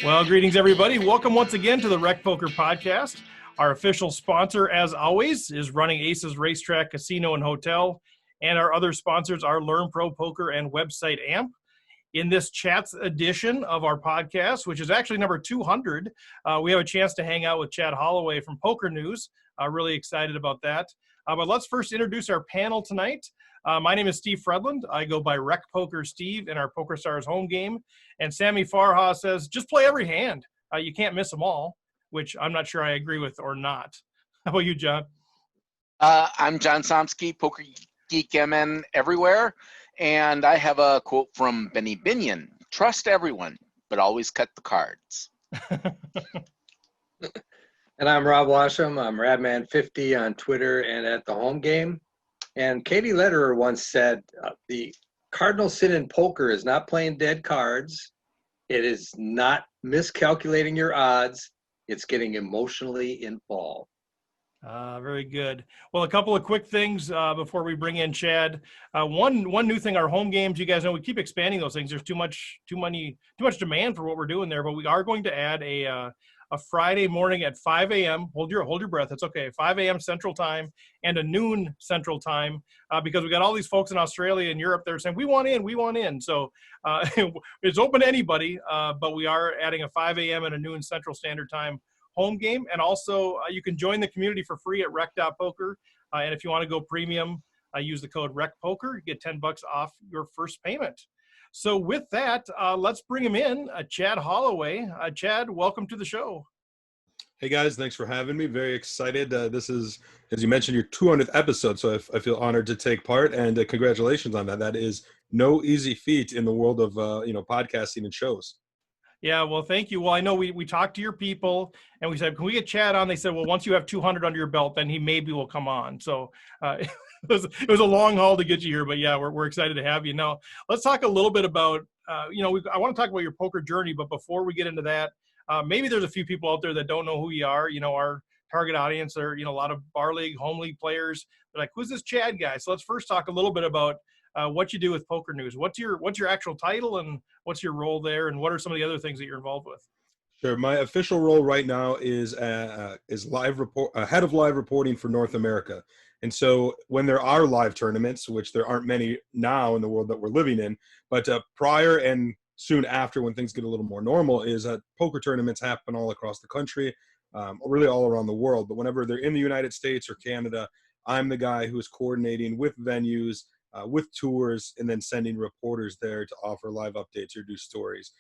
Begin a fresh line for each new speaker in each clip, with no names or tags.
Well, greetings, everybody. Welcome once again to the Rec Poker Podcast. Our official sponsor, as always, is Running Aces Racetrack, Casino, and Hotel. And our other sponsors are Learn Pro Poker and Website AMP. In this Chats edition of our podcast, which is actually number 200, we have a chance to hang out with Chad Holloway from PokerNews. Really excited about that. But let's first introduce our panel tonight. My name is Steve Fredland. I go by Rec Poker Steve in our PokerStars home game. And Sammy Farha says, just play every hand. You can't miss them all, which I'm not sure I agree with or not. How about you, John?
I'm John Somsky, Poker Geek MN everywhere. And I have a quote from Benny Binion: trust everyone, but always cut the cards.
And I'm Rob Washam. I'm Radman50 on Twitter and at the home game. And Katie Lederer once said, the cardinal sin in poker is not playing dead cards. It is not miscalculating your odds. It's getting emotionally involved.
Very good. Well, a couple of quick things before we bring in Chad. One new thing, our home games, you guys know we keep expanding those things. There's too much demand for what we're doing there, but we are going to add a Friday morning at 5 a.m. Hold your breath. It's okay. 5 a.m. Central Time and a noon Central Time because we got all these folks in Australia and Europe. They're saying we want in. So it's open to anybody, but we are adding a 5 a.m. and a noon Central Standard Time home game. And also you can join the community for free at rec.poker. And if you want to go premium, use the code RECPOKER. You get $10 off your first payment. So with that, let's bring him in, Chad Holloway. Chad, welcome to the show.
Hey guys, thanks for having me. Very excited. This is, as you mentioned, your 200th episode, so I feel honored to take part, and congratulations on that. That is no easy feat in the world of podcasting and shows. Yeah,
well, thank you. Well, I know we talked to your people, and we said, can we get Chad on? They said, well, once you have 200 under your belt, then he maybe will come on. So it was a long haul to get you here, but yeah, we're excited to have you. Now, let's talk a little bit about, I want to talk about your poker journey, but before we get into that, maybe there's a few people out there that don't know who you are. Our target audience are, a lot of bar league, home league players. They're like, who's this Chad guy? So let's first talk a little bit about what you do with PokerNews. What's your actual title, and what's your role there, and what are some of the other things that you're involved with?
Sure. My official role right now is head of live reporting for North America. And so when there are live tournaments, which there aren't many now in the world that we're living in, but prior and soon after, when things get a little more normal, is that poker tournaments happen all across the country, really all around the world. But whenever they're in the United States or Canada, I'm the guy who is coordinating with venues, with tours, and then sending reporters there to offer live updates or do stories,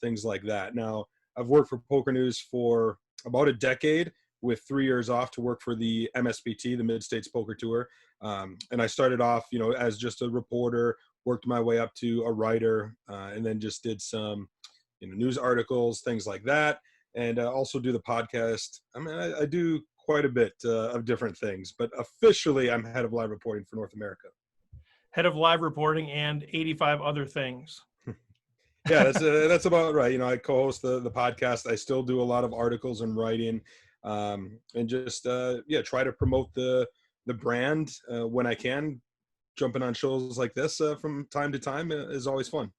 things like that. Now, I've worked for PokerNews for about a decade, with 3 years off to work for the MSPT, the Mid-States Poker Tour. And I started off, as just a reporter, worked my way up to a writer, and then just did some, news articles, things like that. And also do the podcast. I mean, I do quite a bit of different things, but officially I'm head of live reporting for North America.
Head of live reporting and 85 other things.
Yeah, that's about right. I co-host the podcast. I still do a lot of articles and writing. And just try to promote the brand when I can. Jumping on shows like this from time to time is always fun.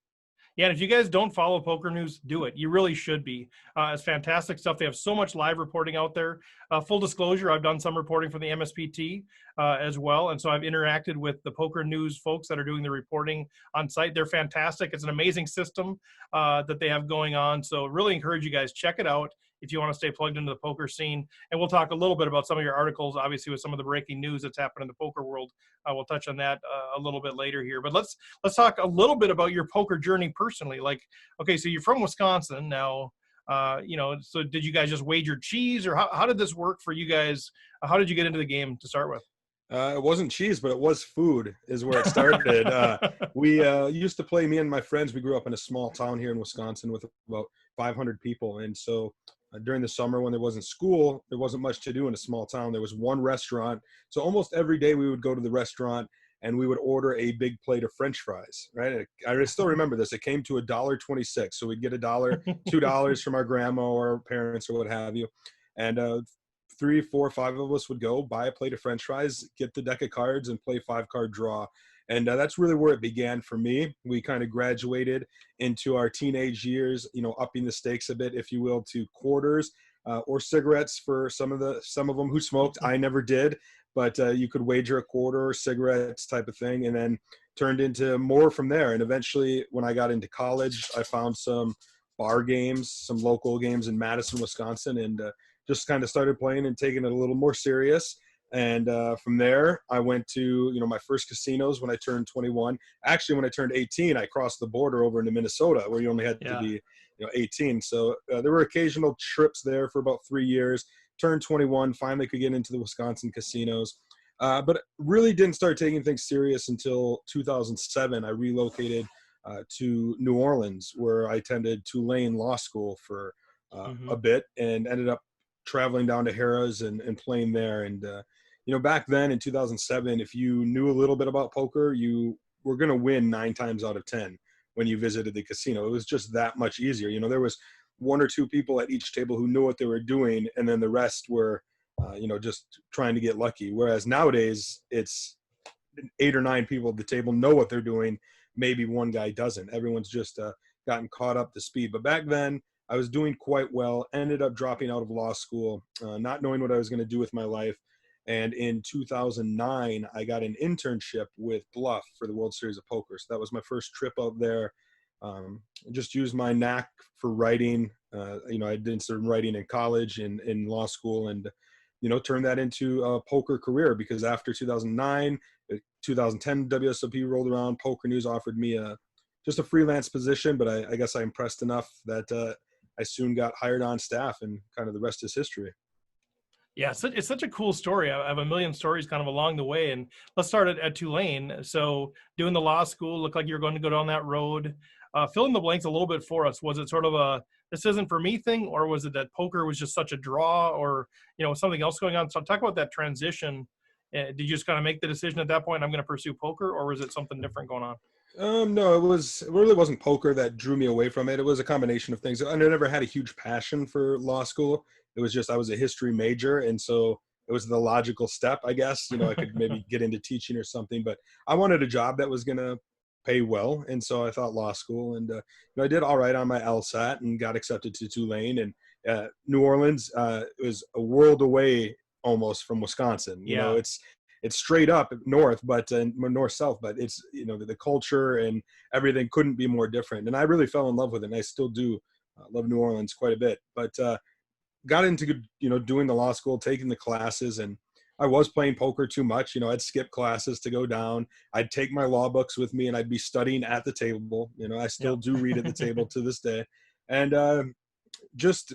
Yeah, and if you guys don't follow PokerNews, do it. You really should be. It's fantastic stuff. They have so much live reporting out there. Full disclosure, I've done some reporting for the MSPT as well, and so I've interacted with the PokerNews folks that are doing the reporting on site. They're fantastic. It's an amazing system that they have going on, so really encourage you guys, check it out if you want to stay plugged into the poker scene. And we'll talk a little bit about some of your articles, obviously, with some of the breaking news that's happened in the poker world. We'll touch on that a little bit later here. But let's talk a little bit about your poker journey personally. Like, okay, so you're from Wisconsin now. So did you guys just wager cheese, or how did this work for you guys? How did you get into the game to start with?
It wasn't cheese, but it was food is where it started. We used to play, me and my friends, we grew up in a small town here in Wisconsin with about 500 people. And so during the summer when there wasn't school, there wasn't much to do in a small town. There was one restaurant. So almost every day we would go to the restaurant and we would order a big plate of French fries, right? I still remember this. It came to $1.26. So we'd get $1, $2 from our grandma or our parents or what have you. And 3, 4, 5 of us would go buy a plate of French fries, get the deck of cards, and play 5-card draw. And that's really where it began for me. We kind of graduated into our teenage years, upping the stakes a bit, if you will, to quarters or cigarettes for some of them who smoked. I never did, but you could wager a quarter or cigarettes type of thing, and then turned into more from there. And eventually, when I got into college, I found some bar games, some local games in Madison, Wisconsin, and just kind of started playing and taking it a little more serious. And from there, I went to, my first casinos when I turned 21. Actually, when I turned 18, I crossed the border over into Minnesota, where you only had to be 18. So there were occasional trips there for about 3 years. Turned 21, finally could get into the Wisconsin casinos. But really didn't start taking things serious until 2007. I relocated to New Orleans, where I attended Tulane Law School for a bit, and ended up traveling down to Harrah's and playing there. And back then in 2007, if you knew a little bit about poker, you were going to win 9 times out of 10 when you visited the casino. It was just that much easier. There was 1 or 2 people at each table who knew what they were doing, and then the rest were just trying to get lucky. Whereas nowadays, it's 8 or 9 people at the table know what they're doing. Maybe one guy doesn't. Everyone's just gotten caught up to speed. But back then, I was doing quite well, ended up dropping out of law school, not knowing what I was going to do with my life. And in 2009, I got an internship with Bluff for the World Series of Poker. So that was my first trip out there. Just used my knack for writing. I did some writing in college and in law school, and turned that into a poker career, because after 2009, 2010 WSOP rolled around, PokerNews offered me just a freelance position, but I guess I impressed enough that I soon got hired on staff, and kind of the rest is history.
Yeah, it's such a cool story. I have a million stories kind of along the way. And let's start at Tulane. So doing the law school, looked like you were going to go down that road. Fill in the blanks a little bit for us. Was it sort of a, this isn't for me thing, or was it that poker was just such a draw, or, something else going on? So talk about that transition. Did you just kind of make the decision at that point, I'm going to pursue poker, or was it something different going on?
No, it really wasn't poker that drew me away from it. It was a combination of things. I never had a huge passion for law school. It was just, I was a history major. And so it was the logical step, I guess. I could maybe get into teaching or something, but I wanted a job that was going to pay well. And so I thought law school, and I did all right on my LSAT and got accepted to Tulane. And New Orleans was a world away almost from Wisconsin. It's straight up north, but north-south, but it's, the culture and everything couldn't be more different. And I really fell in love with it. And I still do love New Orleans quite a bit, but got into, doing the law school, taking the classes, and I was playing poker too much. I'd skip classes to go down. I'd take my law books with me, and I'd be studying at the table. I still do read at the table to this day. And just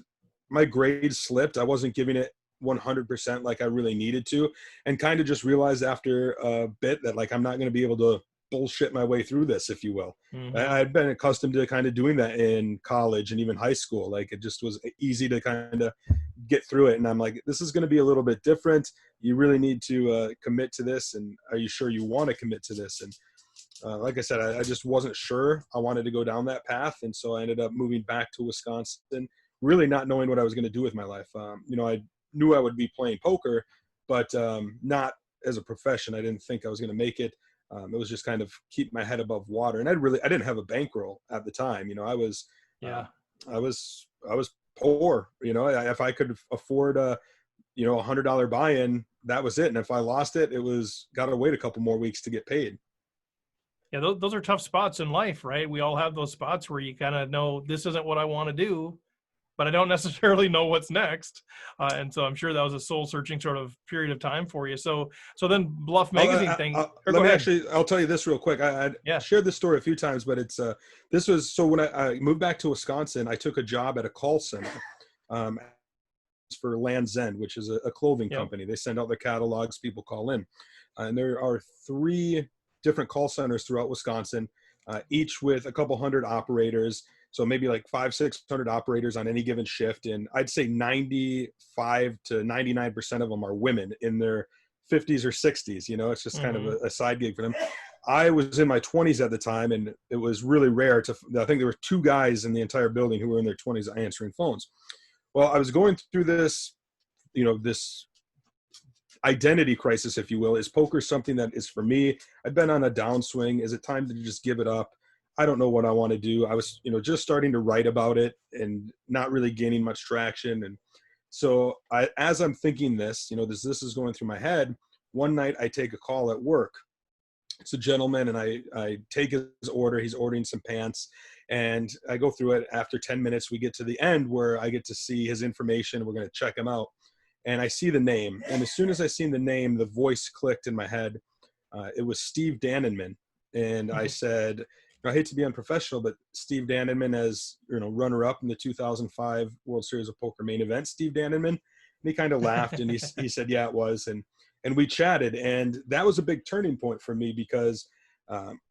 my grades slipped. I wasn't giving it 100% like I really needed to, and kind of just realized after a bit that, like, I'm not going to be able to bullshit my way through this, if you will. I'd been accustomed to kind of doing that in college and even high school. Like, it just was easy to kind of get through it. And I'm like, this is going to be a little bit different. You really need to commit to this. And are you sure you want to commit to this? And like I said, I just wasn't sure I wanted to go down that path. And so I ended up moving back to Wisconsin, really not knowing what I was going to do with my life. I knew I would be playing poker, but not as a profession. I didn't think I was going to make it. It was just kind of keep my head above water. And I didn't have a bankroll at the time. I was poor. If I could afford a $100 buy-in, that was it. And if I lost it, it was got to wait a couple more weeks to get paid.
Yeah, those are tough spots in life, right? We all have those spots where you kind of know this isn't what I want to do, but I don't necessarily know what's next. And so I'm sure that was a soul searching sort of period of time for you. So then Bluff Magazine thing.
I'll tell you this real quick. I shared this story a few times, but it's, this was, so when I moved back to Wisconsin, I took a job at a call center for Land's End, which is a clothing company. They send out their catalogs, people call in. And there are 3 different call centers throughout Wisconsin, each with a couple hundred operators. So maybe like 500-600 operators on any given shift. And I'd say 95 to 99% of them are women in their 50s or 60s. It's just kind of a side gig for them. I was in my 20s at the time, and it was really rare I think there were 2 guys in the entire building who were in their 20s answering phones. Well, I was going through this, identity crisis, if you will. Is poker something that is for me? I've been on a downswing. Is it time to just give it up? I don't know what I want to do. I was, just starting to write about it and not really gaining much traction. And so as I'm thinking this, this is going through my head. One night I take a call at work. It's a gentleman, and I take his order. He's ordering some pants, and I go through it. After 10 minutes, we get to the end where I get to see his information. We're going to check him out. And I see the name. And as soon as I seen the name, the voice clicked in my head. It was Steve Danenman. And I said, I hate to be unprofessional, but Steve Danenman as, runner-up in the 2005 World Series of Poker main event, Steve Danenman. And he kind of laughed, and he said, yeah, it was. And we chatted. And that was a big turning point for me, because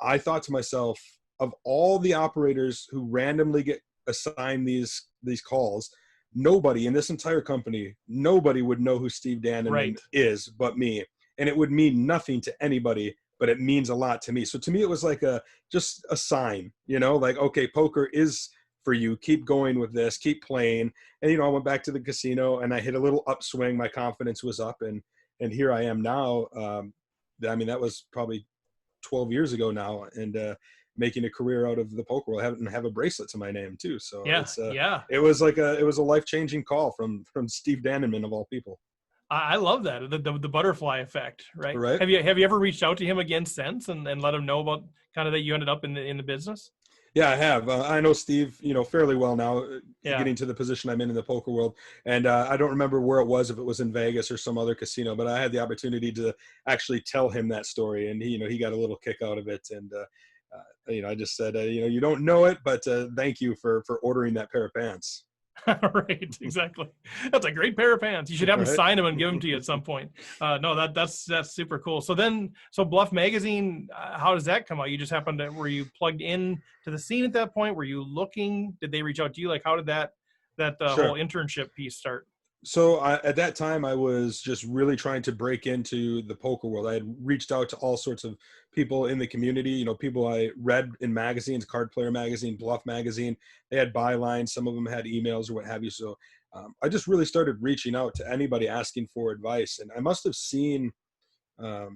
I thought to myself, of all the operators who randomly get assigned these calls, nobody in this entire company, nobody would know who Steve Danenman is but me. And it would mean nothing to anybody, but it means a lot to me. So to me, it was like just a sign, like, okay, poker is for you. Keep going with this, keep playing. And, I went back to the casino and I hit a little upswing. My confidence was up, and here I am now. That was probably 12 years ago now. And, making a career out of the poker world. I have a bracelet to my name too. So it was a life-changing call from Steve Danenman of all people.
I love that. The butterfly effect, right?
Right.
Have you ever reached out to him again since and let him know about kind of that you ended up in the business?
Yeah, I have. I know Steve, fairly well now,
Yeah.
getting to the position I'm in the poker world. And I don't remember where it was, if it was in Vegas or some other casino, but I had the opportunity to actually tell him that story. And he got a little kick out of it. And, I just said, you don't know it, but thank you for ordering that pair of pants.
Right, exactly. That's a great pair of pants. You should have him sign them and give them to you at some point. No, that's super cool. So Bluff Magazine, how does that come out? You just happened to, were you plugged in to the scene at that point? Were you looking? Did they reach out to you? Like, how did that
Sure.
whole internship piece start?
So at that time, I was just really trying to break into the poker world. I had reached out to all sorts of people in the community, people I read in magazines, Card Player Magazine, Bluff Magazine. They had bylines. Some of them had emails or what have you. So I just really started reaching out to anybody asking for advice. And I must have seen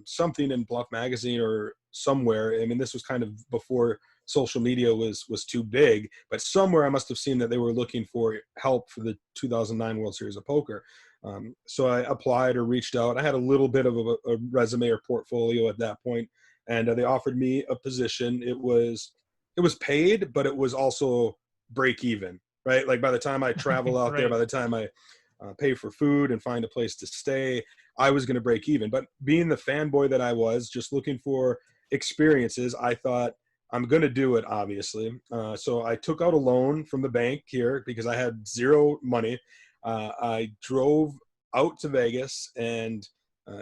something in Bluff Magazine or somewhere. I mean, this was kind of before social media was too big, but somewhere I must have seen that they were looking for help for the 2009 World Series of Poker. So I applied or reached out. I had a little bit of a resume or portfolio at that point, and they offered me a position. It was paid, but it was also break even, right? Like by the time I travel out there, by the time I pay for food and find a place to stay, I was going to break even. But being the fanboy that I was, just looking for experiences, I thought, I'm going to do it, obviously. So I took out a loan from the bank here because I had zero money. I drove out to Vegas and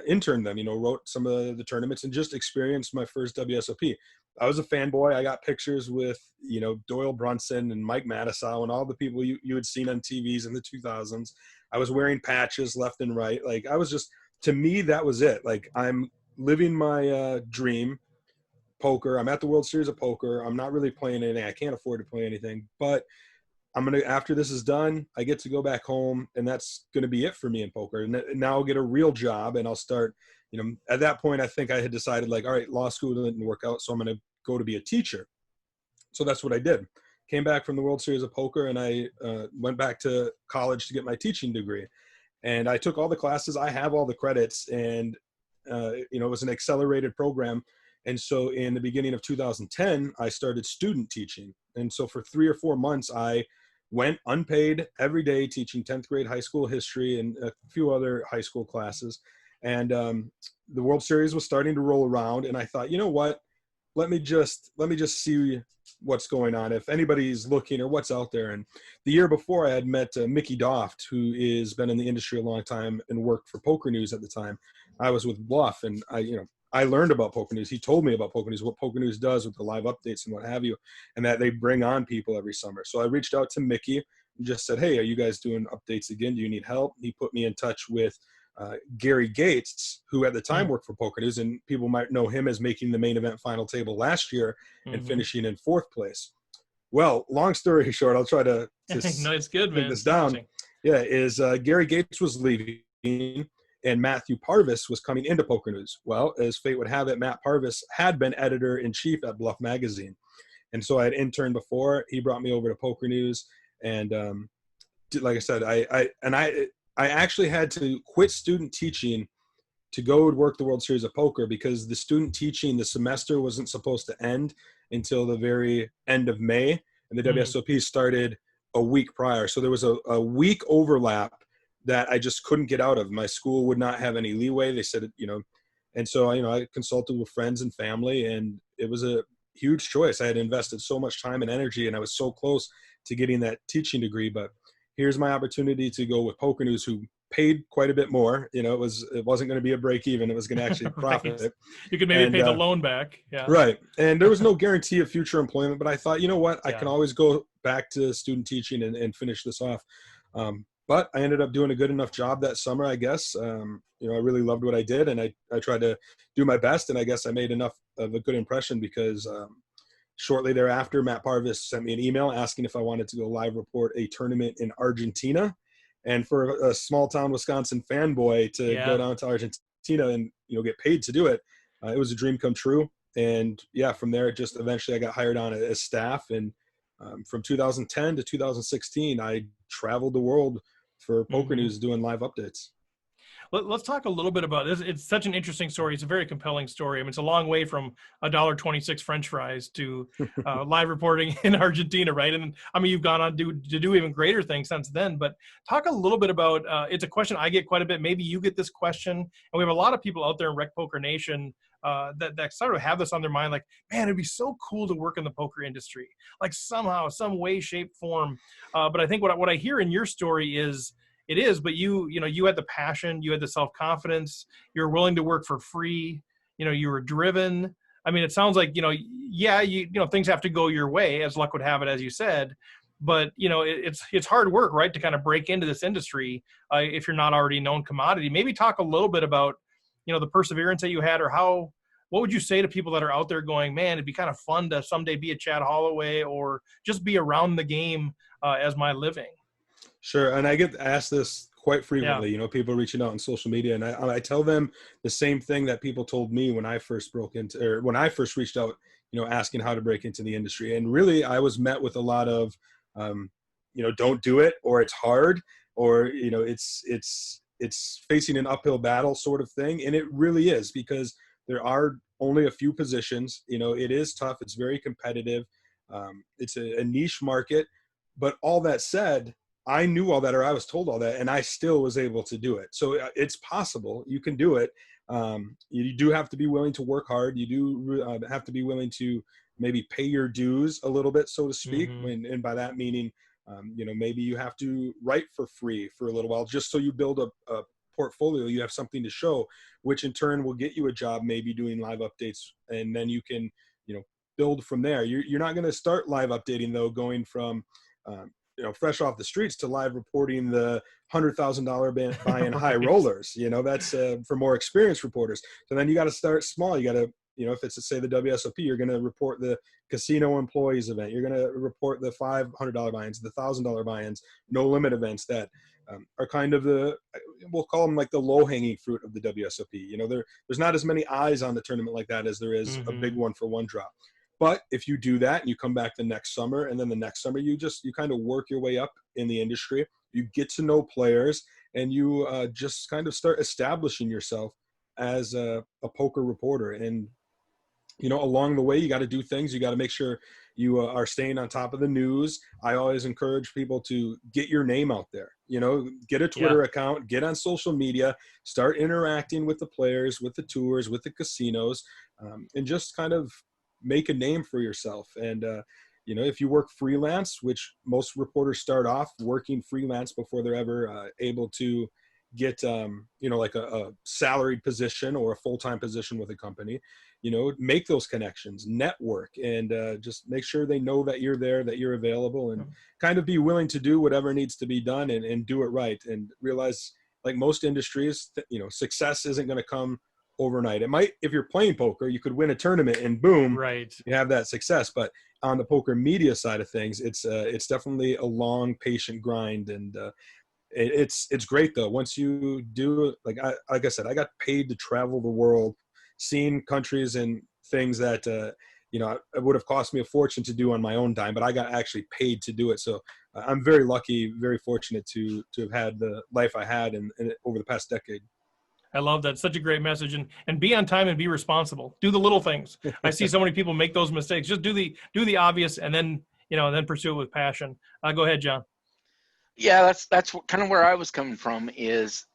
interned them, wrote some of the tournaments and just experienced my first WSOP. I was a fanboy. I got pictures with, Doyle Brunson and Mike Matisow and all the people you had seen on TVs in the 2000s. I was wearing patches left and right. Like, I was just, to me, that was it. Like, I'm living my dream. Poker. I'm at the World Series of Poker. I'm not really playing anything. I can't afford to play anything, but after this is done, I get to go back home, and that's going to be it for me in poker. And now I'll get a real job, and I'll start, at that point, I think I had decided, like, all right, law school didn't work out, so I'm going to go to be a teacher. So that's what I did. Came back from the World Series of Poker, and I went back to college to get my teaching degree. And I took all the classes. I have all the credits, and, it was an accelerated program. And so in the beginning of 2010, I started student teaching. And so for 3 or 4 months, I went unpaid every day teaching 10th grade high school history and a few other high school classes. And the World Series was starting to roll around. And I thought, you know what, let me just see what's going on, if anybody's looking or what's out there. And the year before, I had met Mickey Doft, who has been in the industry a long time and worked for PokerNews at the time. I was with Bluff, and I learned about PokerNews. He told me about PokerNews, what PokerNews does with the live updates and what have you, and that they bring on people every summer. So I reached out to Mickey and just said, hey, are you guys doing updates again? Do you need help? He put me in touch with Gary Gates, who at the time worked for PokerNews, and people might know him as making the main event final table last year and finishing in 4th place. Well, long story short, I'll try to
no, it's good, man.
this down. Yeah, Gary Gates was leaving. and Matthew Parvis was coming into PokerNews. Well, as fate would have it, Matt Parvis had been editor-in-chief at Bluff Magazine. And so I had interned before. He brought me over to PokerNews, and like I said, I actually had to quit student teaching to go work the World Series of Poker, because the student teaching, the semester wasn't supposed to end until the very end of May, and the WSOP started a week prior. So there was a week overlap that I just couldn't get out of. My school would not have any leeway. They said, and so, I consulted with friends and family, and it was a huge choice. I had invested so much time and energy, and I was so close to getting that teaching degree, but here's my opportunity to go with PokerNews, who paid quite a bit more. It wasn't going to be a break even. It was going to actually profit.
Right. You could maybe pay the loan back. Yeah.
Right. And there was no guarantee of future employment, but I thought, you know what, I
Yeah.
can always go back to student teaching and finish this off. But I ended up doing a good enough job that summer, I guess. I really loved what I did, and I tried to do my best, and I guess I made enough of a good impression, because shortly thereafter, Matt Parvis sent me an email asking if I wanted to go live report a tournament in Argentina. And for a small town Wisconsin fanboy to go down to Argentina and get paid to do it, it was a dream come true. And from there, just eventually I got hired on as staff. And from 2010 to 2016, I traveled the world for PokerNews doing live updates.
Let's talk a little bit about this. It's such an interesting story. It's a very compelling story. I mean, it's a long way from $1.26 French fries to live reporting in Argentina, right? And I mean, you've gone on to do even greater things since then. But talk a little bit about. It's a question I get quite a bit. Maybe you get this question, and we have a lot of people out there in Rec Poker Nation that sort of have this on their mind. Like, man, it'd be so cool to work in the poker industry, like somehow, some way, shape, form. But I think what I hear in your story is. It is, but you had the passion, you had the self-confidence, you're willing to work for free, you were driven. I mean, it sounds like, things have to go your way, as luck would have it, as you said, but it's hard work, right? To kind of break into this industry if you're not already known commodity. Maybe talk a little bit about, the perseverance that you had, or what would you say to people that are out there going, man, it'd be kind of fun to someday be a Chad Holloway or just be around the game as my living?
Sure. And I get asked this quite frequently, people reaching out on social media, and I tell them the same thing that people told me when I first reached out, asking how to break into the industry. And really, I was met with a lot of, don't do it, or it's hard, or, it's facing an uphill battle sort of thing. And it really is, because there are only a few positions. It is tough. It's very competitive. It's a niche market. But all that said, I knew all that, or I was told all that, and I still was able to do it. So it's possible. You can do it. You do have to be willing to work hard. You do have to be willing to maybe pay your dues a little bit, so to speak. And by that meaning, maybe you have to write for free for a little while, just so you build a portfolio. You have something to show, which in turn will get you a job, maybe doing live updates, and then you can, build from there. You're not going to start live updating, though, going from fresh off the streets to live reporting the $100,000 buy-in high rollers. That's for more experienced reporters. So then you got to start small. You got to, if it's, say, the WSOP, you're going to report the casino employees event. You're going to report the $500 buy-ins, the $1,000 buy-ins, no limit events that are kind of we'll call them like the low-hanging fruit of the WSOP. There's not as many eyes on the tournament like that as there is a big one for one drop. But if you do that and you come back the next summer, and then the next summer, you kind of work your way up in the industry, you get to know players, and you just kind of start establishing yourself as a poker reporter. And, along the way, you got to do things. You got to make sure you are staying on top of the news. I always encourage people to get your name out there, get a Twitter account, get on social media, start interacting with the players, with the tours, with the casinos, and just kind of make a name for yourself. And if you work freelance, which most reporters start off working freelance before they're ever able to get like a salaried position or a full-time position with a company, make those connections, network, and just make sure they know that you're there, that you're available, and kind of be willing to do whatever needs to be done and do it right. And realize, like most industries, success isn't going to come overnight. It might, if you're playing poker, you could win a tournament and boom,
right,
you have that success. But on the poker media side of things, it's definitely a long, patient grind. And It's great though. Once you do, like I said, I got paid to travel the world, seeing countries and things that it would have cost me a fortune to do on my own dime, but I got actually paid to do it. So I'm very lucky, very fortunate to have had the life I had in over the past decade.
I love that. Such a great message. And be on time and be responsible. Do the little things. I see so many people make those mistakes. Just do the obvious, and then then pursue it with passion. Go ahead, John.
Yeah, that's kind of where I was coming from. Is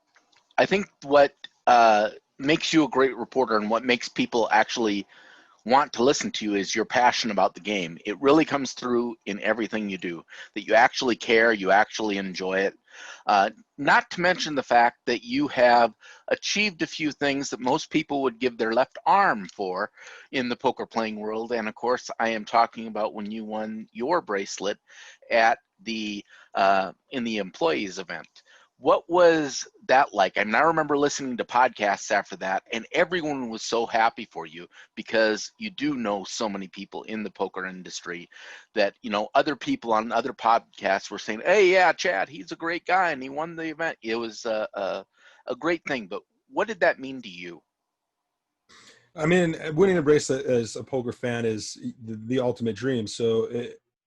I think what makes you a great reporter and what makes people actually want to listen to you is your passion about the game. It really comes through in everything you do, that you actually care, you actually enjoy it. Not to mention the fact that you have achieved a few things that most people would give their left arm for in the poker playing world. And of course, I am talking about when you won your bracelet at the in the employees event. What was that like? I mean, I remember listening to podcasts after that, and everyone was so happy for you because you do know so many people in the poker industry that, other people on other podcasts were saying, hey, yeah, Chad, he's a great guy, and he won the event. It was a great thing. But what did that mean to you?
I mean, winning a bracelet as a poker fan is the ultimate dream. So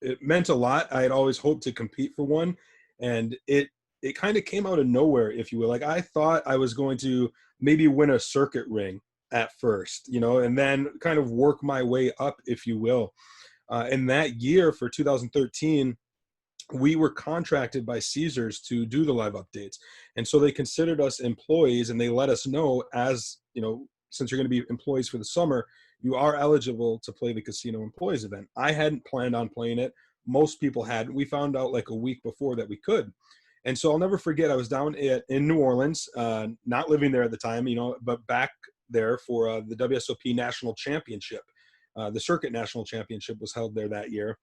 it meant a lot. I had always hoped to compete for one, and it kind of came out of nowhere, if you will. Like, I thought I was going to maybe win a circuit ring at first, and then kind of work my way up, if you will. In that year for 2013, we were contracted by Caesars to do the live updates. And so they considered us employees, and they let us know, as, since you're going to be employees for the summer, you are eligible to play the casino employees event. I hadn't planned on playing it. Most people hadn't. We found out like a week before that we could. And so I'll never forget, I was down in New Orleans, not living there at the time, but back there for the WSOP National Championship. The Circuit National Championship was held there that year.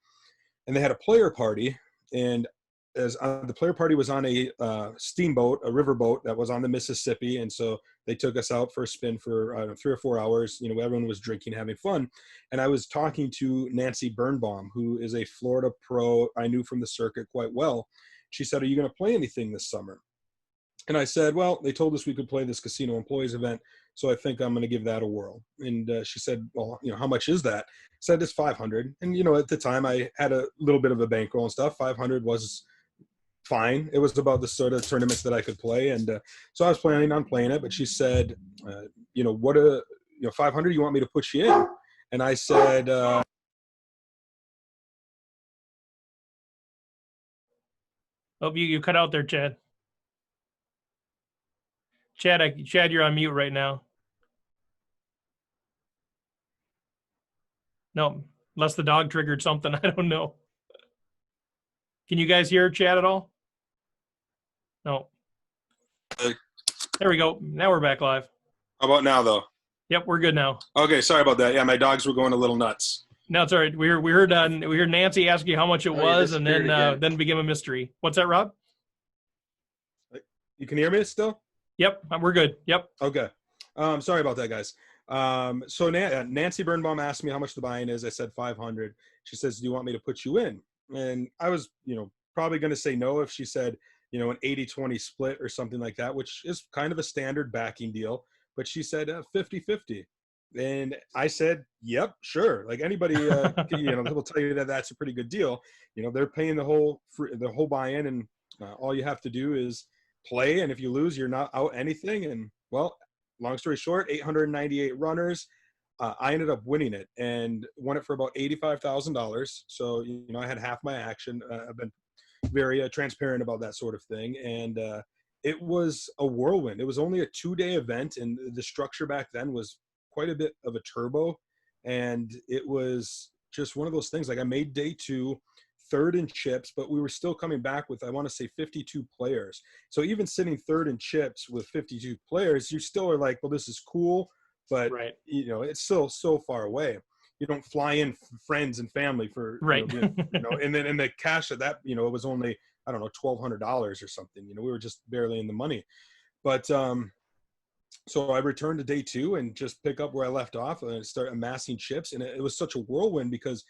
And they had a player party. And as the player party was on a steamboat, a riverboat that was on the Mississippi. And so they took us out for a spin for 3 or 4 hours. Everyone was drinking, having fun. And I was talking to Nancy Birnbaum, who is a Florida pro I knew from the circuit quite well. She said, are you going to play anything this summer? And I said, well, they told us we could play this casino employees event, so I think I'm going to give that a whirl. And she said, well, how much is that? I said, it's 500. And, at the time I had a little bit of a bankroll and stuff. 500 was fine. It was about the sort of tournaments that I could play. And so I was planning on playing it, but she said, 500, you want me to put you in? And I said,
Oh, you cut out there, Chad. Chad, you're on mute right now. No, unless the dog triggered something. I don't know. Can you guys hear Chad at all? No. There we go. Now we're back live.
how about now, though?
Yep, we're good now.
Okay, sorry about that. Yeah, my dogs were going a little nuts.
No, it's all right. We heard Nancy ask you how much it was, and then became a mystery. What's that, Rob?
You can hear me still?
Yep, we're good. Yep.
Okay. Sorry about that, guys. So Nancy Birnbaum asked me how much the buy-in is. I said 500. She says, do you want me to put you in? And I was, probably going to say no if she said, an 80-20 split or something like that, which is kind of a standard backing deal. But she said 50-50. And I said, yep, sure. Like anybody, will tell you that that's a pretty good deal. They're paying the whole buy-in, and all you have to do is play. And if you lose, you're not out anything. And well, long story short, 898 runners. I ended up winning it and won it for about $85,000. So, I had half my action. I've been very transparent about that sort of thing. And it was a whirlwind. It was only a 2-day event, and the structure back then was quite a bit of a turbo. And it was just one of those things. Like, I made day 2, third in chips, but we were still coming back with, I want to say, 52 players. So even sitting third in chips with 52 players, you still are like, well, this is cool, but
right.
It's still so far away. You don't fly in friends and family for
right.
And then in the cash of that, it was only, I don't know, $1,200 or something. We were just barely in the money. But so I returned to day 2 and just pick up where I left off and start amassing chips. And it was such a whirlwind because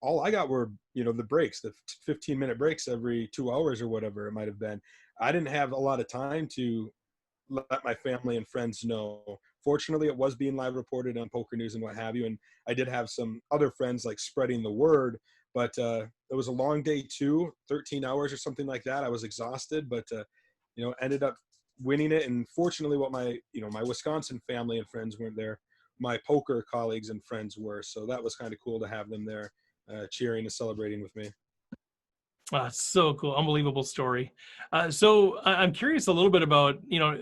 all I got were, the breaks, the 15-minute breaks every 2 hours or whatever it might have been. I didn't have a lot of time to let my family and friends know. Fortunately, it was being live reported on PokerNews and what have you. And I did have some other friends like spreading the word, but it was a long day too, 13 hours or something like that. I was exhausted, but, ended up winning it. And fortunately what my Wisconsin family and friends weren't there. My poker colleagues and friends were. So that was kind of cool to have them there cheering and celebrating with me.
It's so cool. Unbelievable story. So I'm curious a little bit about,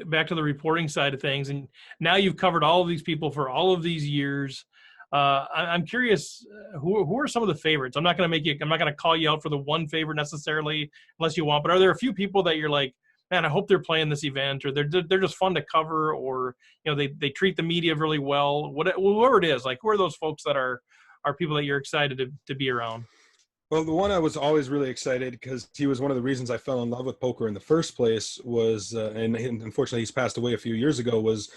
back to the reporting side of things. And now you've covered all of these people for all of these years. I'm curious, who are some of the favorites? I'm not going to call you out for the one favorite necessarily, unless you want, but are there a few people that you're like, man, I hope they're playing this event, or they're just fun to cover, or, they treat the media really well, whoever it is, like, who are those folks that are people that you're excited to be around?
Well, the one I was always really excited because he was one of the reasons I fell in love with poker in the first place was, and unfortunately he's passed away a few years ago, was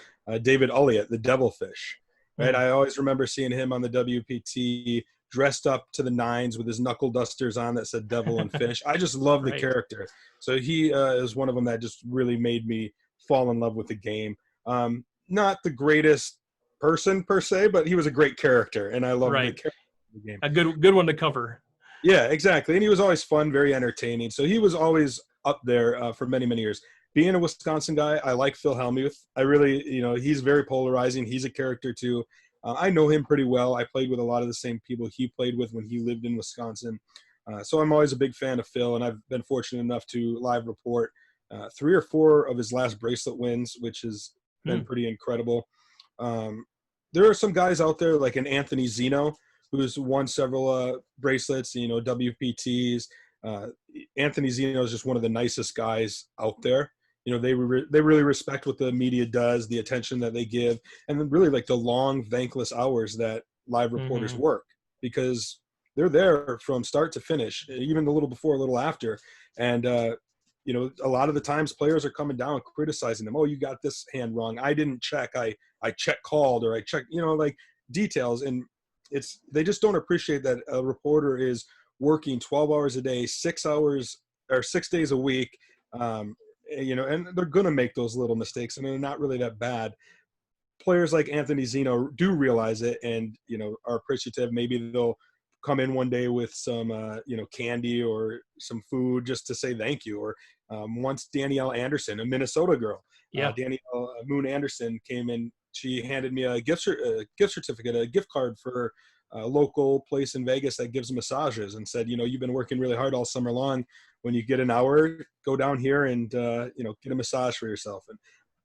David Elliott, the Devilfish. Right, I always remember seeing him on the WPT dressed up to the nines with his knuckle dusters on that said "Devil and Fish." I just love the character. So he is one of them that just really made me fall in love with the game. Not the greatest person per se, but he was a great character, and I love the character of the game.
A good one to cover.
Yeah, exactly. And he was always fun, very entertaining. So he was always up there for many, many years. Being a Wisconsin guy, I like Phil Hellmuth. I really, he's very polarizing. He's a character too. I know him pretty well. I played with a lot of the same people he played with when he lived in Wisconsin. So I'm always a big fan of Phil, and I've been fortunate enough to live report 3 or 4 of his last Bracelet wins, which has been pretty incredible. There are some guys out there like an Anthony Zeno, who's won several bracelets, WPTs. Anthony Zeno is just one of the nicest guys out there. They really respect what the media does, the attention that they give, and then really like the long, thankless hours that live reporters work, because they're there from start to finish, even a little before, a little after. And, a lot of the times players are coming down criticizing them. Oh, you got this hand wrong. I didn't check. I check called, or I checked, like details. And they just don't appreciate that a reporter is working 12 hours a day, 6 hours or 6 days a week. And they're going to make those little mistakes, and they're not really that bad. Players like Anthony Zeno do realize it and, are appreciative. Maybe they'll come in one day with some, candy or some food just to say thank you. Or once Danielle Anderson, a Minnesota girl, Danielle Moon Anderson came in. She handed me a gift certificate, a gift card for a local place in Vegas that gives massages, and said, you've been working really hard all summer long. When you get an hour, go down here and, get a massage for yourself. And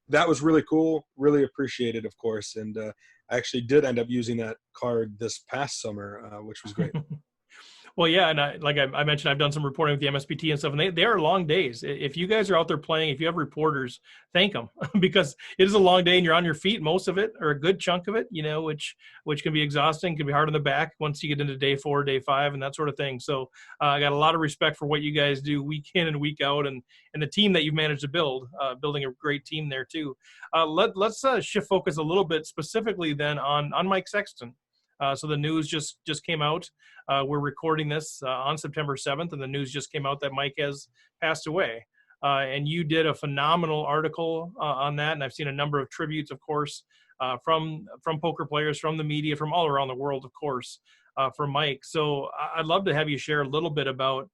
that was really cool, really appreciated, of course. And I actually did end up using that card this past summer, which was great.
Well, yeah, and I mentioned, I've done some reporting with the MSPT and stuff, and they are long days. If you guys are out there playing, if you have reporters, thank them because it is a long day and you're on your feet most of it, or a good chunk of it, which can be exhausting, can be hard on the back once you get into day 4, day 5, and that sort of thing. So I got a lot of respect for what you guys do week in and week out, and the team that you've managed to building a great team there too. Let's shift focus a little bit specifically then on Mike Sexton. So the news just came out. We're recording this on September 7th, and the news just came out that Mike has passed away. And you did a phenomenal article on that, and I've seen a number of tributes, of course, from poker players, from the media, from all around the world, of course, for Mike. So I'd love to have you share a little bit about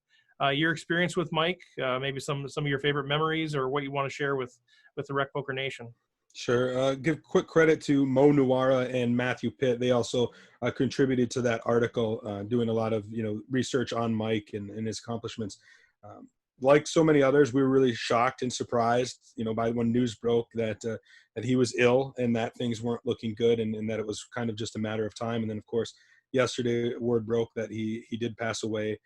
your experience with Mike, maybe some of your favorite memories, or what you want to share with the Rec Poker Nation.
Sure. Give quick credit to Mo Nuara and Matthew Pitt. They also contributed to that article, doing a lot of research on Mike and his accomplishments. Like so many others, we were really shocked and surprised, by when news broke that he was ill and that things weren't looking good, and that it was kind of just a matter of time. And then, of course, yesterday word broke that he did pass away,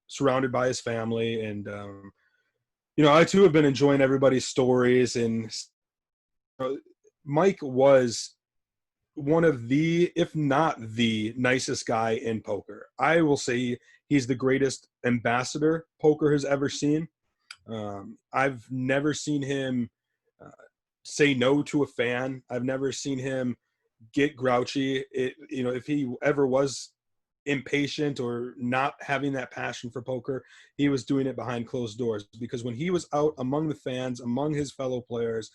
surrounded by his family. And I too have been enjoying everybody's stories, and Mike was one of the, if not the nicest guy in poker. I will say he's the greatest ambassador poker has ever seen. I've never seen him say no to a fan. I've never seen him get grouchy. If he ever was impatient or not having that passion for poker. He was doing it behind closed doors, because when he was out among the fans, among his fellow players,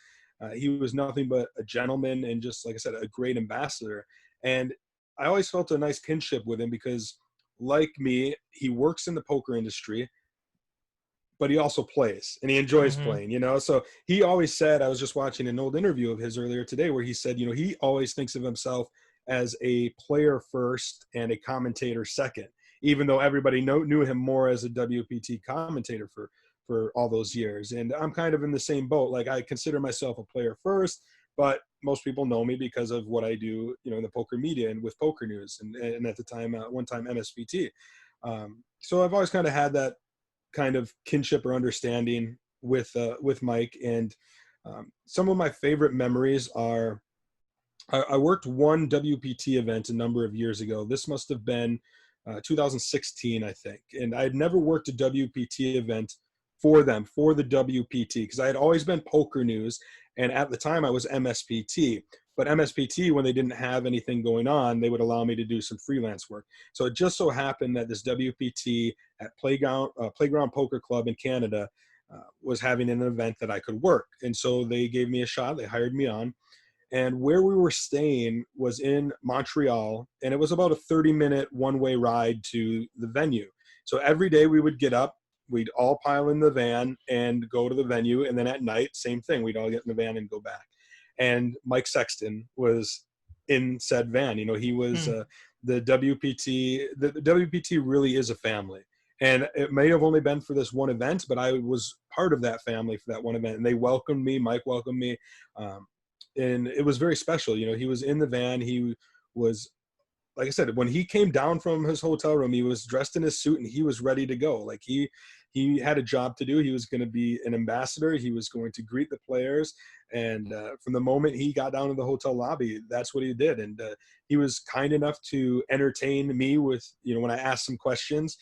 he was nothing but a gentleman and, just like I said, a great ambassador. And I always felt a nice kinship with him because, like me, he works in the poker industry, but he also plays and he enjoys playing, you know? So he always said, I was just watching an old interview of his earlier today where he said, you know, he always thinks of himself as a player first and a commentator second, even though everybody knew him more as a WPT commentator for all those years. And I'm kind of in the same boat. Like, I consider myself a player first, but most people know me because of what I do, you know, in the poker media and with PokerNews and at the time, one time MSPT. So I've always kind of had that kind of kinship or understanding with Mike. And some of my favorite memories are, I worked one WPT event a number of years ago. This must have been 2016, I think. And I had never worked a WPT event for them, for the WPT, because I had always been PokerNews. And at the time I was MSPT. But MSPT, when they didn't have anything going on, they would allow me to do some freelance work. So it just so happened that this WPT at Playground Poker Club in Canada was having an event that I could work. And so they gave me a shot. They hired me on. And where we were staying was in Montreal, and it was about a 30-minute one-way ride to the venue. So every day we would get up, we'd all pile in the van and go to the venue, and then at night, same thing. We'd all get in the van and go back. And Mike Sexton was in said van. You know, he was the WPT. The WPT really is a family. And it may have only been for this one event, but I was part of that family for that one event. And they welcomed me. Mike welcomed me. And it was very special. You know, he was in the van. He was, like I said, when he came down from his hotel room, he was dressed in his suit and he was ready to go. Like he had a job to do. He was going to be an ambassador. He was going to greet the players. And from the moment he got down to the hotel lobby, that's what he did. And he was kind enough to entertain me with, you know, when I asked some questions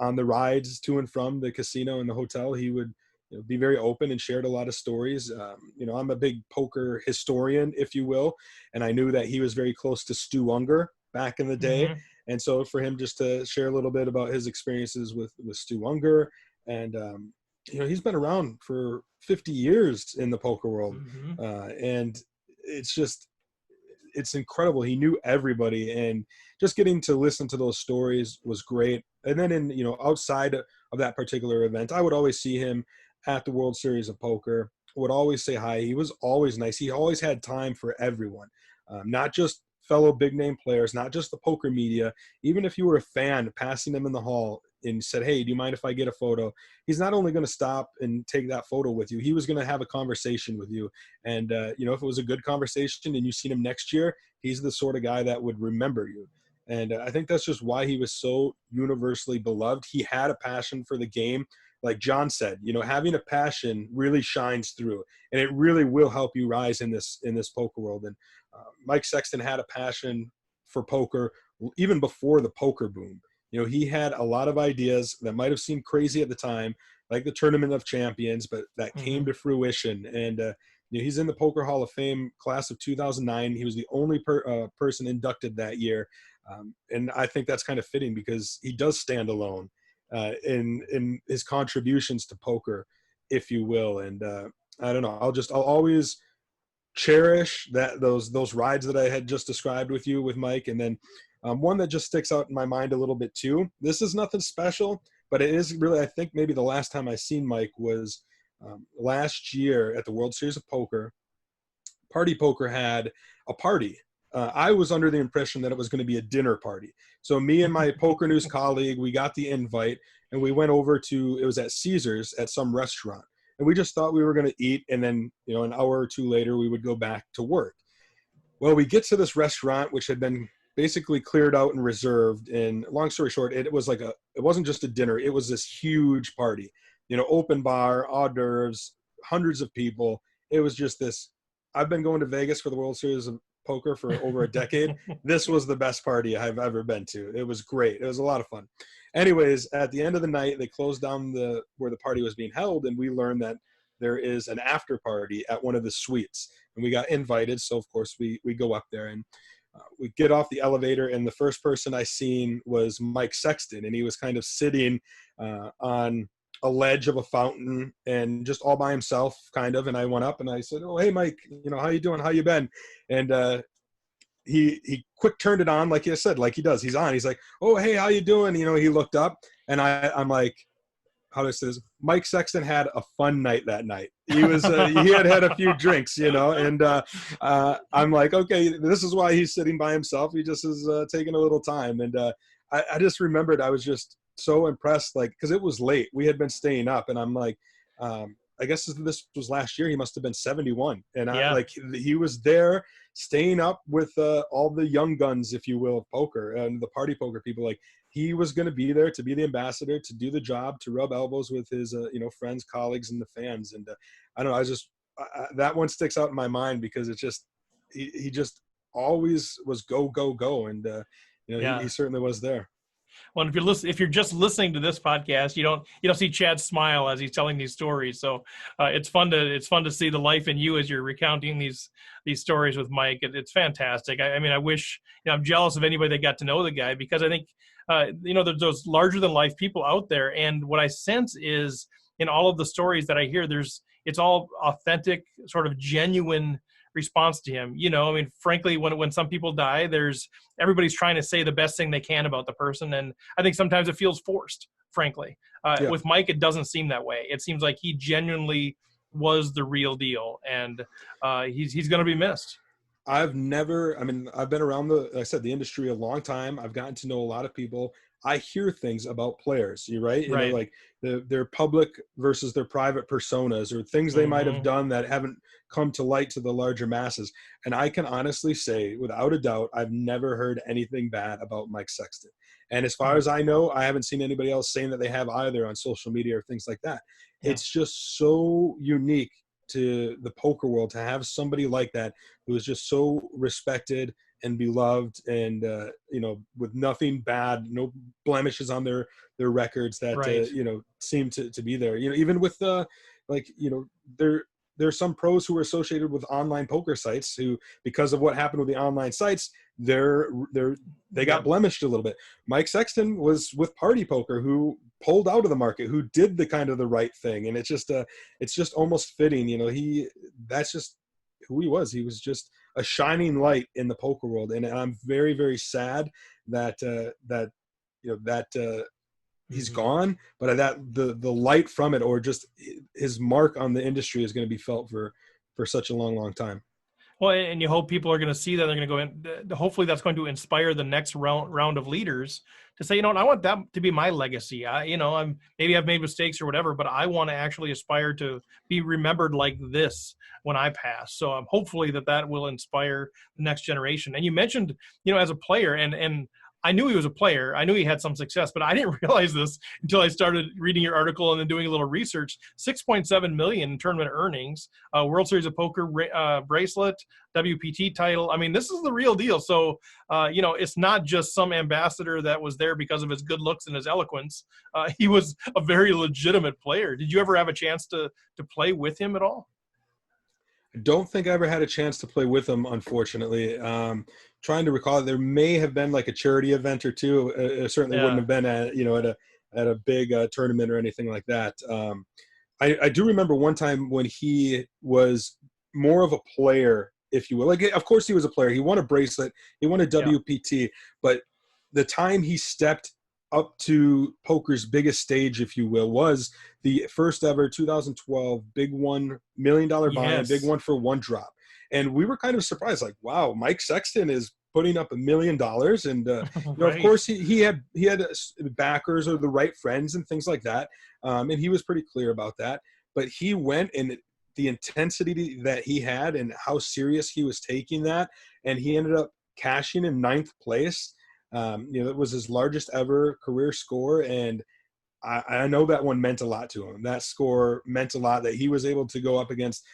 on the rides to and from the casino and the hotel, he would, you know, be very open and shared a lot of stories. You know, I'm a big poker historian, if you will, and I knew that he was very close to Stu Unger back in the day. And so for him just to share a little bit about his experiences with Stu Unger, and you know, he's been around for 50 years in the poker world, and it's incredible. He knew everybody, and just getting to listen to those stories was great. And then in, you know, outside of that particular event, I would always see him at the World Series of Poker, would always say hi. He was always nice. He always had time for everyone, not just fellow big name players, not just the poker media. Even if you were a fan passing him in the hall and said, hey, do you mind if I get a photo? He's not only going to stop and take that photo with you, he was going to have a conversation with you. And, you know, if it was a good conversation and you seen him next year, he's the sort of guy that would remember you. And I think that's just why he was so universally beloved. He had a passion for the game. Like John said, you know, having a passion really shines through, and it really will help you rise in this poker world. And Mike Sexton had a passion for poker even before the poker boom. You know, he had a lot of ideas that might have seemed crazy at the time, like the Tournament of Champions, but that came to fruition. And you know, he's in the Poker Hall of Fame class of 2009. He was the only person inducted that year, and I think that's kind of fitting because he does stand alone in his contributions to poker, if you will. And I don't know, I'll always cherish those rides that I had just described with you with Mike. And then one that just sticks out in my mind a little bit too. This is nothing special, but it is really, I think maybe the last time I seen Mike was last year at the World Series of Poker. Party Poker had a party. I was under the impression that it was going to be a dinner party. So me and my PokerNews colleague, we got the invite and we went over to, it was at Caesars at some restaurant. And we just thought we were going to eat. And then, you know, an hour or two later, we would go back to work. Well, we get to this restaurant, which had been basically cleared out and reserved. And long story short, it wasn't just a dinner. It was this huge party, you know, open bar, hors d'oeuvres, hundreds of people. It was just this. I've been going to Vegas for the World Series of Poker for over a decade. This was the best party I've ever been to. It was great. It was a lot of fun. Anyways, at the end of the night, they closed down where the party was being held, and we learned that there is an after party at one of the suites, and we got invited. So of course we go up there, and we get off the elevator, and the first person I seen was Mike Sexton, and he was kind of sitting on a ledge of a fountain and just all by himself, kind of. And I went up and I said, "Oh, hey, Mike, how you doing? How you been?" And he quick turned it on, like I said, like he does. He's on. He's like, "Oh, hey, how you doing?" He looked up, and I'm like, how do I say this? Mike Sexton had a fun night that night. He was he had a few drinks, and I'm like, okay, this is why he's sitting by himself. He just is taking a little time. And I just remembered, I was just so impressed, like, because it was late. We had been staying up, and I'm like, I guess this was last year. He must have been 71, and he was there staying up with all the young guns, if you will, of poker and the party poker people. Like, he was going to be there to be the ambassador, to do the job, to rub elbows with his friends, colleagues, and the fans. And I don't know, that one sticks out in my mind because it's just he just always was go go go, and he certainly was there.
Well, if you're just listening to this podcast, you don't see Chad smile as he's telling these stories. So it's fun to see the life in you as you're recounting these stories with Mike. It's fantastic. I wish, I'm jealous of anybody that got to know the guy, because I think there's those larger than life people out there, and what I sense is in all of the stories that I hear, it's all authentic, sort of genuine response to him. Frankly, when some people die, everybody's trying to say the best thing they can about the person, and I think sometimes it feels forced, frankly. With Mike, it doesn't seem that way. It seems like he genuinely was the real deal, and he's going to be missed.
I've been around the industry a long time. I've gotten to know a lot of people. I hear things about players, right? Like their public versus their private personas, or things they might have done that haven't come to light to the larger masses. And I can honestly say, without a doubt, I've never heard anything bad about Mike Sexton. And as far as I know, I haven't seen anybody else saying that they have either on social media or things like that. Yeah. It's just so unique to the poker world to have somebody like that who is just so respected and beloved, and with nothing bad, no blemishes on their records that right. Seem to be there. Even with there's some pros who are associated with online poker sites who, because of what happened with the online sites, they got blemished a little bit. Mike Sexton was with Party Poker, who pulled out of the market, who did the kind of the right thing, and it's just almost fitting. That's just who he was. He was just a shining light in the poker world, and I'm very, very sad that he's gone, but that the light from it, or just his mark on the industry, is going to be felt for such a long, long time.
Well, and you hope people are going to see that. They're going to go in. Hopefully that's going to inspire the next round of leaders to say, I want that to be my legacy. Maybe I've made mistakes or whatever, but I want to actually aspire to be remembered like this when I pass. So hopefully that will inspire the next generation. And you mentioned, as a player, and I knew he was a player. I knew he had some success, but I didn't realize this until I started reading your article and then doing a little research. $6.7 million in tournament earnings, World Series of Poker bracelet, WPT title. This is the real deal. So, it's not just some ambassador that was there because of his good looks and his eloquence. He was a very legitimate player. Did you ever have a chance to play with him at all?
I don't think I ever had a chance to play with him, unfortunately. Trying to recall, there may have been like a charity event or two. It certainly wouldn't have been at a big tournament or anything like that. I do remember one time when he was more of a player, if you will. Like, of course he was a player. He won a bracelet. He won a WPT. But the time he stepped up to poker's biggest stage, if you will, was the first ever 2012 big $1 million buy-in, big one for one drop. And we were kind of surprised, like, wow, Mike Sexton is putting up $1 million. And,
right.
Of course he had backers or the right friends and things like that. And he was pretty clear about that, but he went, and the intensity that he had and how serious he was taking that. And he ended up cashing in 9th place. It was his largest ever career score, and I know that one meant a lot to him. That score meant a lot, that he was able to go up against,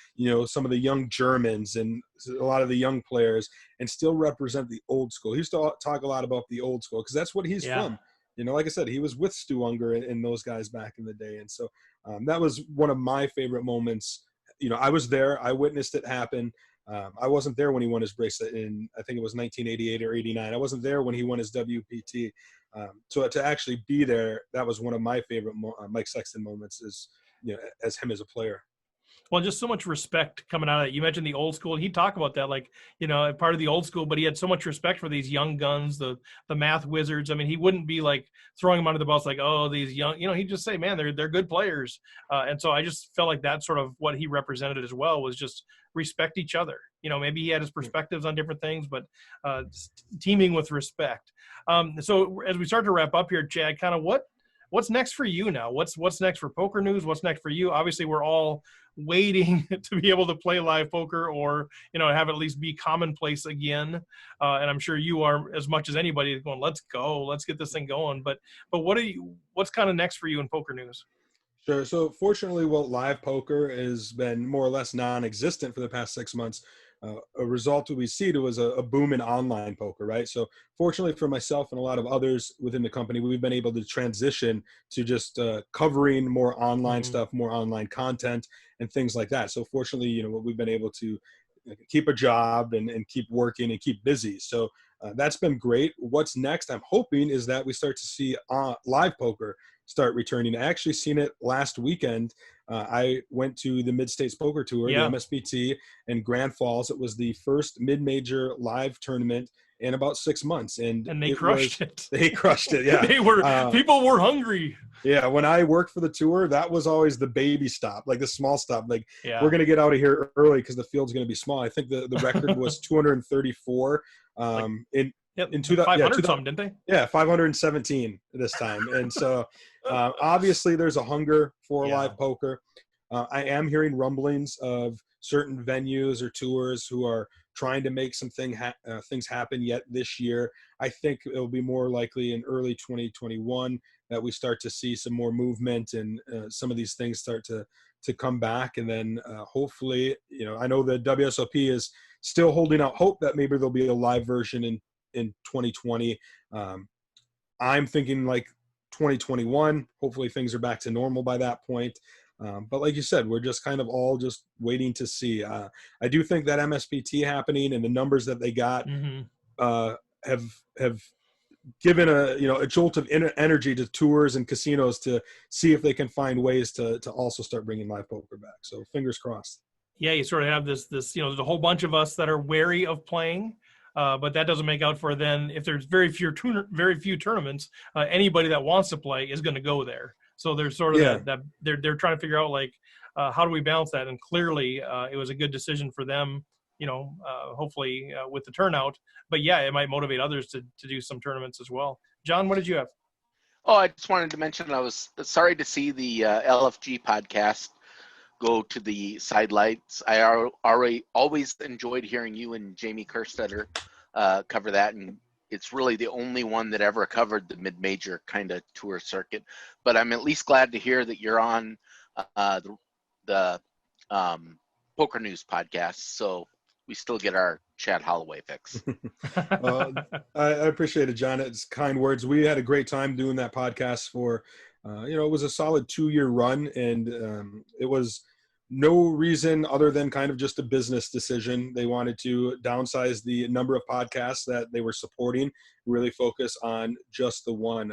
some of the young Germans and a lot of the young players and still represent the old school. He used to talk a lot about the old school because that's what he's from. Like I said, he was with Stu Unger and those guys back in the day. And so that was one of my favorite moments. I was there. I witnessed it happen. I wasn't there when he won his bracelet in, I think it was 1988 or 89. I wasn't there when he won his WPT. So to actually be there, that was one of my favorite Mike Sexton moments, is, as him as a player.
Well, just so much respect coming out of it. You mentioned the old school. He'd talk about that, like, part of the old school, but he had so much respect for these young guns, the math wizards. I mean, he wouldn't be like throwing them under the bus like, oh, these young, he'd just say, man, they're good players. And so I just felt like that's sort of what he represented as well, was just respect each other. Maybe he had his perspectives on different things, but teaming with respect. So as we start to wrap up here, Chad, kind of what's next for you now? What's next for PokerNews? What's next for you? Obviously, we're all waiting to be able to play live poker, or have it at least be commonplace again. And I'm sure you are, as much as anybody, going, let's go, let's get this thing going. But what's kind of next for you in PokerNews?
Sure. So fortunately, live poker has been more or less non-existent for the past 6 months. A result that we see was a boom in online poker, right? So fortunately for myself and a lot of others within the company, we've been able to transition to just covering more online stuff, more online content and things like that. So fortunately, we've been able to keep a job and keep working and keep busy. So that's been great. What's next, I'm hoping, is that we start to see live poker start returning. I actually seen it last weekend. I went to the Mid-States Poker Tour, the MSPT, in Grand Falls. It was the first mid-major live tournament in about 6 months, and
they crushed it.
They crushed it. Yeah,
people were hungry.
Yeah, when I worked for the tour, that was always the baby stop, like the small stop. Like, we're going to get out of here early because the field's going to be small. I think the record was 234 in
500 something, didn't they?
Yeah, 517 this time. And so obviously there's a hunger for live poker. I am hearing rumblings of certain venues or tours who are trying to make some things happen yet this year. I think it'll be more likely in early 2021 that we start to see some more movement and some of these things start to come back. And then hopefully, I know the WSOP is still holding out hope that maybe there'll be a live version in 2020. I'm thinking like 2021. Hopefully things are back to normal by that point. But like you said, we're just kind of all just waiting to see. I do think that MSPT happening and the numbers that they got have given a jolt of energy to tours and casinos to see if they can find ways to also start bringing live poker back. So fingers crossed.
Yeah, you sort of have this there's a whole bunch of us that are wary of playing. But that doesn't make out for then, if there's very few tournaments, anybody that wants to play is going to go there. So there's sort of that they're trying to figure out, like, how do we balance that? And clearly it was a good decision for them, hopefully with the turnout. But yeah, it might motivate others to do some tournaments as well. John, what did you have?
Oh, I just wanted to mention I was sorry to see the LFG podcast go to the sidelights. I always enjoyed hearing you and Jamie Kerstetter cover that, and it's really the only one that ever covered the mid-major kind of tour circuit. But I'm at least glad to hear that you're on the PokerNews podcast, so we still get our Chad Holloway fix.
I appreciate it, John. It's kind words. We had a great time doing that podcast for it was a solid 2-year run, and it was no reason other than kind of just a business decision. They wanted to downsize the number of podcasts that they were supporting, really focus on just the one.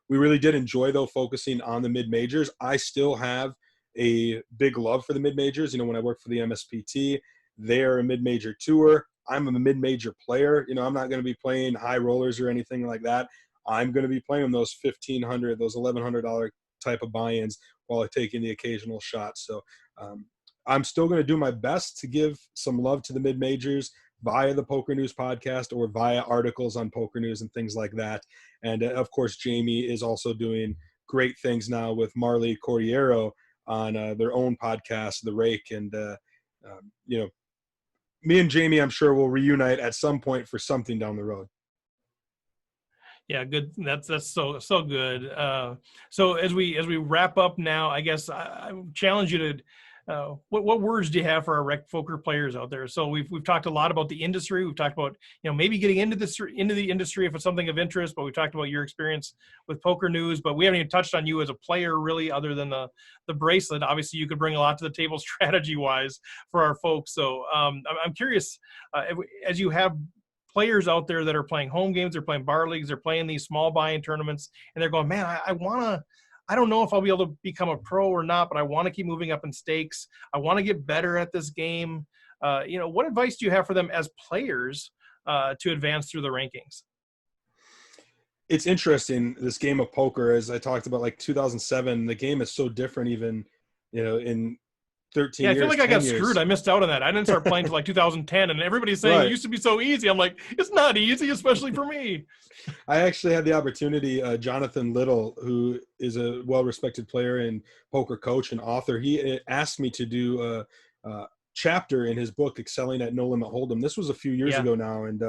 We really did enjoy, though, focusing on the mid-majors. I still have a big love for the mid-majors. When I work for the MSPT, they're a mid-major tour. I'm a mid-major player. I'm not going to be playing high rollers or anything like that. I'm going to be playing those $1,500, those $1,100 type of buy-ins while taking the occasional shot. So I'm still going to do my best to give some love to the mid-majors via the PokerNews podcast or via articles on PokerNews and things like that. And of course, Jamie is also doing great things now with Marley Cordiero on their own podcast, The Rake. And, me and Jamie, I'm sure, will reunite at some point for something down the road.
Yeah, good. That's so good. So as we wrap up now, I guess I challenge you what words do you have for our rec poker players out there? So we've talked a lot about the industry. We've talked about, maybe getting into the industry if it's something of interest, but we talked about your experience with PokerNews, but we haven't even touched on you as a player really, other than the bracelet. Obviously you could bring a lot to the table strategy wise for our folks. So I'm curious, as you have players out there that are playing home games, they're playing bar leagues, they're playing these small buy-in tournaments, and they're going, man, I don't know if I'll be able to become a pro or not, but I want to keep moving up in stakes. I want to get better at this game. What advice do you have for them as players to advance through the rankings?
It's interesting, this game of poker, as I talked about, like 2007, the game is so different even, in 13 years.
Yeah, I feel like I got
years.
screwed. I missed out on that. I didn't start playing until like 2010, and everybody's saying It used to be so easy. I'm like, it's not easy, especially for me.
I actually had the opportunity, Jonathan Little, who is a well-respected player and poker coach and author, he asked me to do a chapter in his book, Excelling at No Limit Hold'em. This was a few years ago now, and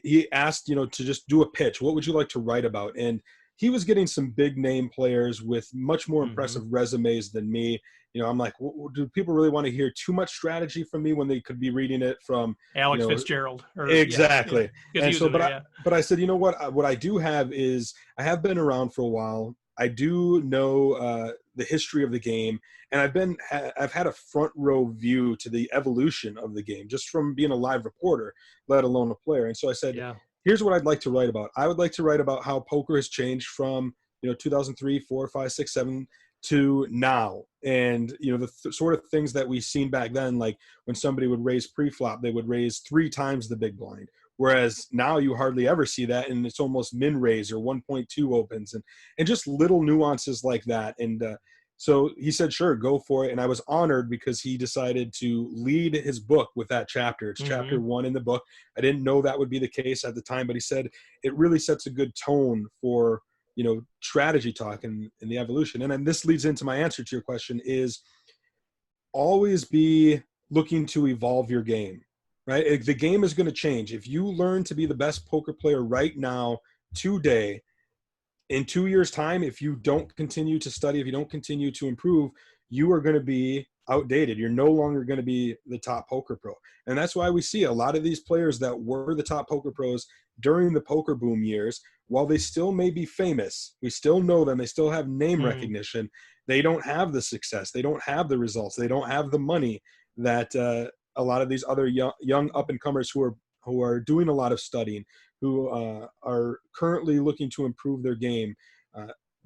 he asked, to just do a pitch. What would you like to write about? And he was getting some big name players with much more impressive resumes than me. I'm like, do people really want to hear too much strategy from me when they could be reading it from
Alex Fitzgerald?
Exactly.
Yeah.
And so, but I said, what I do have is I have been around for a while. I do know the history of the game, and I've had a front row view to the evolution of the game just from being a live reporter, let alone a player. And so I said, here's what I'd like to write about. I would like to write about how poker has changed from 2003, 4, 5, 6, 7 to now, and the sort of things that we've seen back then, like when somebody would raise pre-flop, they would raise 3 times the big blind, whereas now you hardly ever see that, and it's almost min raise or 1.2 opens, and just little nuances like that. And so he said, sure, go for it. And I was honored because he decided to lead his book with that chapter. It's chapter 1 in the book. I didn't know that would be the case at the time, but he said it really sets a good tone for strategy talk and the evolution. And then this leads into my answer to your question is always be looking to evolve your game, right? The game is going to change. If you learn to be the best poker player right now, today, in 2 years' time, if you don't continue to study, if you don't continue to improve, you are going to be outdated. You're no longer going to be the top poker pro. And that's why we see a lot of these players that were the top poker pros during the poker boom years, while they still may be famous, we still know them, they still have name recognition, they don't have the success, they don't have the results, they don't have the money that a lot of these other young up-and-comers who are doing a lot of studying, who are currently looking to improve their game,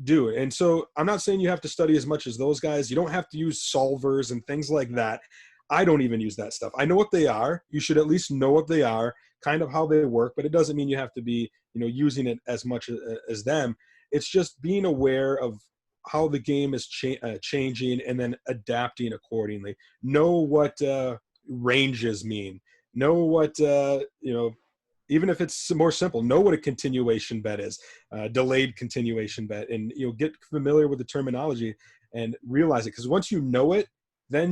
do it. And so I'm not saying you have to study as much as those guys. You don't have to use solvers and things like that. I don't even use that stuff. I know what they are. You should at least know what they are, kind of how they work, but it doesn't mean you have to be, using it as much as them. It's just being aware of how the game is changing and then adapting accordingly. Know what ranges mean. Know what, even if it's more simple, know what a continuation bet is, delayed continuation bet, and get familiar with the terminology and realize it. Because once you know it, then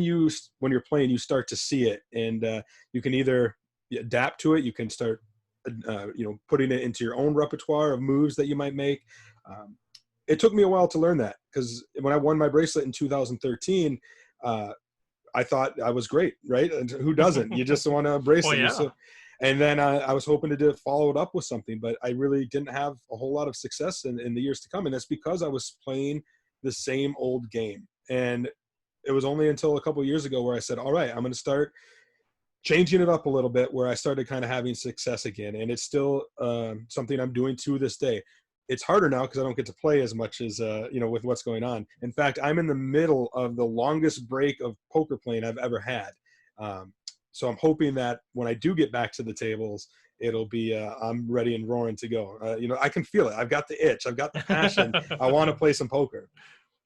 when you're playing, you start to see it, and you can either adapt to it. You can start, putting it into your own repertoire of moves that you might make. It took me a while to learn that, because when I won my bracelet in 2013, I thought I was great, right? And who doesn't? You just want a bracelet.
Well, yeah.
And then I was hoping to follow it up with something, but I really didn't have a whole lot of success in the years to come. And that's because I was playing the same old game. And it was only until a couple of years ago where I said, all right, I'm going to start changing it up a little bit, where I started kind of having success again. And it's still something I'm doing to this day. It's harder now because I don't get to play as much as, with what's going on. In fact, I'm in the middle of the longest break of poker playing I've ever had. So I'm hoping that when I do get back to the tables, it'll be, I'm ready and roaring to go. I can feel it. I've got the itch. I've got the passion. I want to play some poker.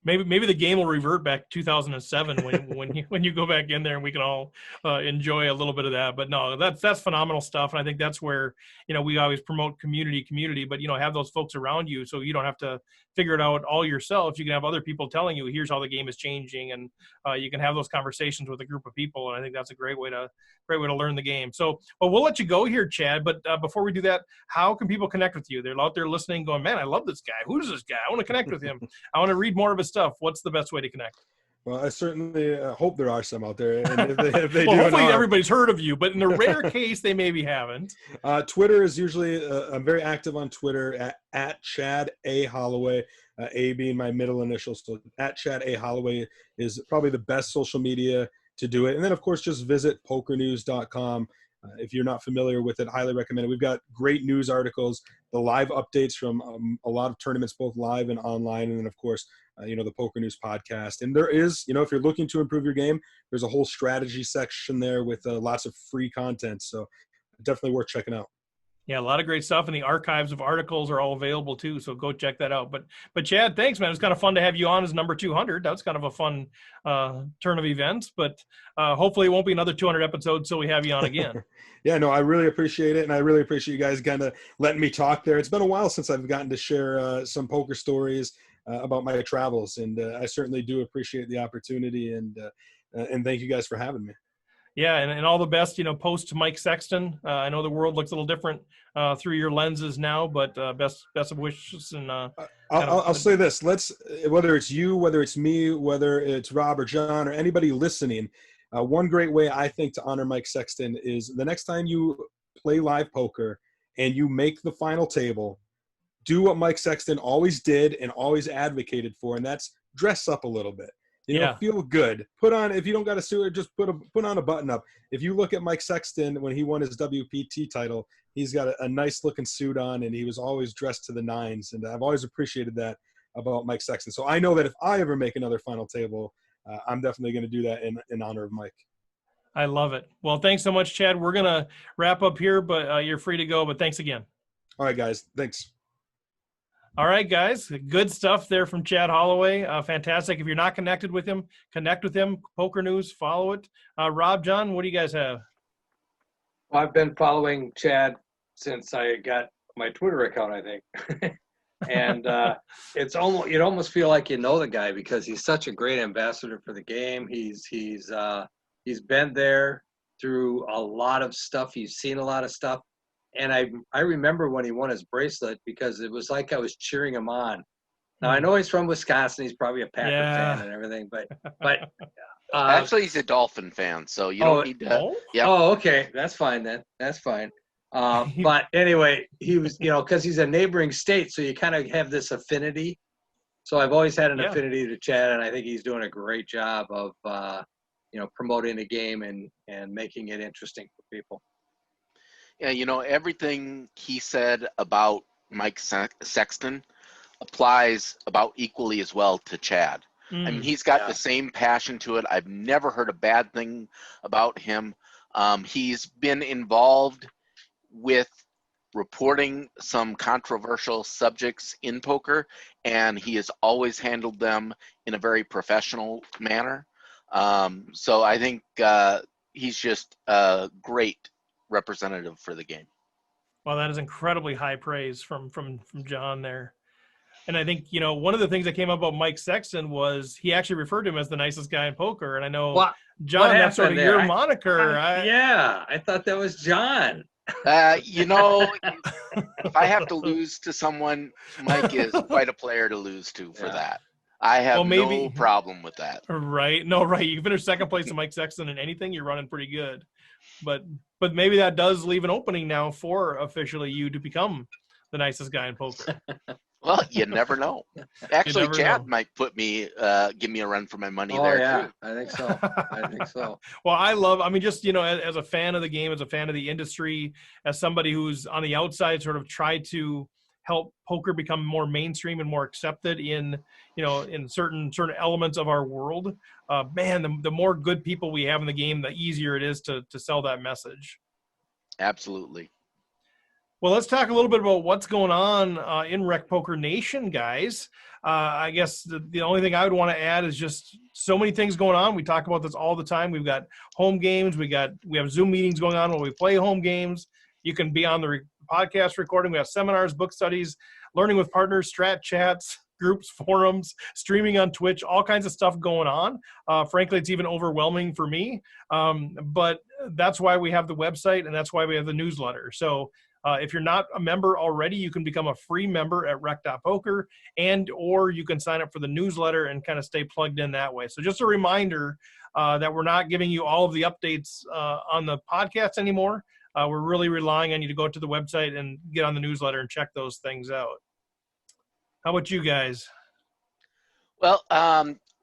Maybe the game will revert back to 2007 when you go back in there, and we can all enjoy a little bit of that. But no, that's phenomenal stuff, and I think that's where we always promote community. But have those folks around you, so you don't have to figure it out all yourself. You can have other people telling you, here's how the game is changing, and you can have those conversations with a group of people. And I think that's a great way to learn the game. So, well, we'll let you go here, Chad. But before we do that, how can people connect with you? They're out there listening, going, man, I love this guy. Who's this guy? I want to connect with him. I want to read more of his stuff. What's the best way to connect?
Well, I certainly hope there are some out there. And if they
Well,
do,
hopefully
and are,
everybody's heard of you, but in the rare case they maybe haven't.
Twitter is usually, I'm very active on Twitter at Chad A. Holloway, A being my middle initial. So at Chad A. Holloway is probably the best social media to do it. And then, of course, just visit PokerNews.com. If you're not familiar with it, highly recommend it. We've got great news articles, the live updates from a lot of tournaments, both live and online. And then, of course, the Poker News podcast. And there is, if you're looking to improve your game, there's a whole strategy section there with lots of free content. So definitely worth checking out. Yeah,
a lot of great stuff, and the archives of articles are all available too. So go check that out. But Chad, thanks, man. It was kind of fun to have you on as number 200. That was kind of a fun turn of events. But hopefully it won't be another 200 episodes, so we have you on again.
Yeah, no, I really appreciate it, and I really appreciate you guys kind of letting me talk there. It's been a while since I've gotten to share some poker stories about my travels, and I certainly do appreciate the opportunity. And thank you guys for having me.
Yeah, and all the best, post Mike Sexton. I know the world looks a little different through your lenses now, but best of wishes. And
I'll say this: whether it's you, whether it's me, whether it's Rob or John or anybody listening, one great way I think to honor Mike Sexton is the next time you play live poker and you make the final table, do what Mike Sexton always did and always advocated for, and that's dress up a little bit. Feel good. Put on, if you don't got a suit, just put on a button up. If you look at Mike Sexton when he won his WPT title, he's got a nice looking suit on, and he was always dressed to the nines. And I've always appreciated that about Mike Sexton. So I know that if I ever make another final table, I'm definitely going to do that in honor of Mike.
I love it. Well, thanks so much, Chad. We're going to wrap up here, but you're free to go. But thanks again.
All right, guys. Thanks.
All right, guys. Good stuff there from Chad Holloway. Fantastic. If you're not connected with him, connect with him. Poker News, follow it. Rob, John, what do you guys have?
Well, I've been following Chad since I got my Twitter account, I think. And you'd almost feel like you know the guy because he's such a great ambassador for the game. He's been there through a lot of stuff. He's seen a lot of stuff. And I remember when he won his bracelet because it was like I was cheering him on. Now, I know he's from Wisconsin. He's probably a Packer fan and everything, but
actually, he's a Dolphin fan, so you don't need to.
Yeah. Oh, okay. That's fine then. That's fine. But anyway, he was, because he's a neighboring state, so you kind of have this affinity. So I've always had an affinity to Chad, and I think he's doing a great job of, promoting the game and making it interesting for people.
Yeah, everything he said about Mike Sexton applies about equally as well to Chad. I mean, he's got the same passion to it. I've never heard a bad thing about him. He's been involved with reporting some controversial subjects in poker, and he has always handled them in a very professional manner. So I think he's just a great representative for the game.
Well, that is incredibly high praise from John there. And I think, one of the things that came up about Mike Sexton was he actually referred to him as the nicest guy in poker. And I know, John, that's sort of your moniker.
I thought that was John.
If I have to lose to someone, Mike is quite a player to lose to for that. I have no problem with that.
Right. No, right. You finish second place to Mike Sexton in anything, you're running pretty good. But maybe that does leave an opening now for officially you to become the nicest guy in poker.
Well, you never know. Actually, Chad might give me a run for my money there too.
I think so.
Well, just, as a fan of the game, as a fan of the industry, as somebody who's on the outside sort of tried to help poker become more mainstream and more accepted in certain elements of our world. The more good people we have in the game, the easier it is to sell that message.
Absolutely.
Well, let's talk a little bit about what's going on in Rec Poker Nation, guys. I guess the only thing I would want to add is just so many things going on. We talk about this all the time. We've got home games. We have Zoom meetings going on while we play home games. You can be on the podcast recording. We have seminars, book studies, learning with partners, strat chats, groups, forums, streaming on Twitch, all kinds of stuff going on. Frankly, it's even overwhelming for me. But that's why we have the website and that's why we have the newsletter. So If you're not a member already, you can become a free member at rec.poker, or you can sign up for the newsletter and kind of stay plugged in that way. So just a reminder that we're not giving you all of the updates on the podcast anymore. We're really relying on you to go to the website and get on the newsletter and check those things out. How about you guys?
Well,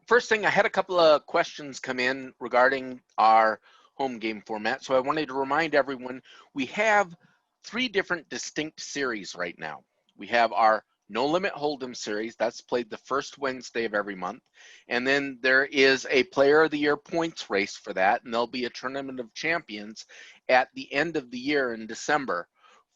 first thing, I had a couple of questions come in regarding our home game format. So I wanted to remind everyone, we have 3 different distinct series right now. We have our No Limit Hold'em series. That's played the first Wednesday of every month. And then there is a Player of the Year points race for that. And there'll be a Tournament of Champions at the end of the year in December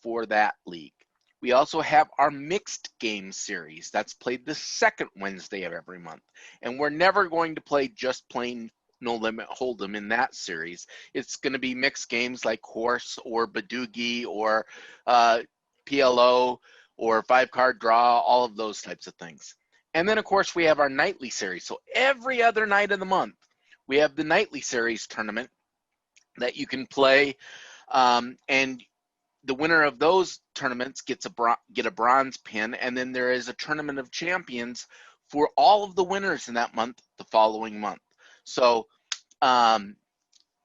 for that league. We also have our mixed game series. That's played the second Wednesday of every month. And we're never going to play just plain No Limit Hold'em in that series. It's going to be mixed games like Horse or Badoogie or PLO or 5-card draw, all of those types of things. And then, of course, we have our nightly series. So every other night of the month, we have the nightly series tournament that you can play, and the winner of those tournaments get a bronze pin, and then there is a Tournament of Champions for all of the winners in that month the following month. So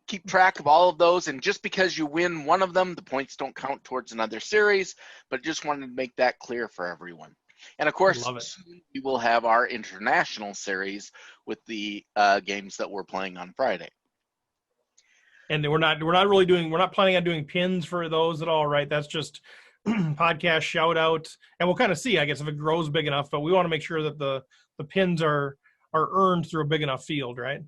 keep track of all of those, and just because you win one of them, the points don't count towards another series, but just wanted to make that clear for everyone. And of course, soon we will have our international series with the games that we're playing on Friday.
And we're not planning on doing pins for those at all, right? That's just podcast shout out, and we'll kind of see, I guess, if it grows big enough. But we want to make sure that the pins are earned through a big enough field, right?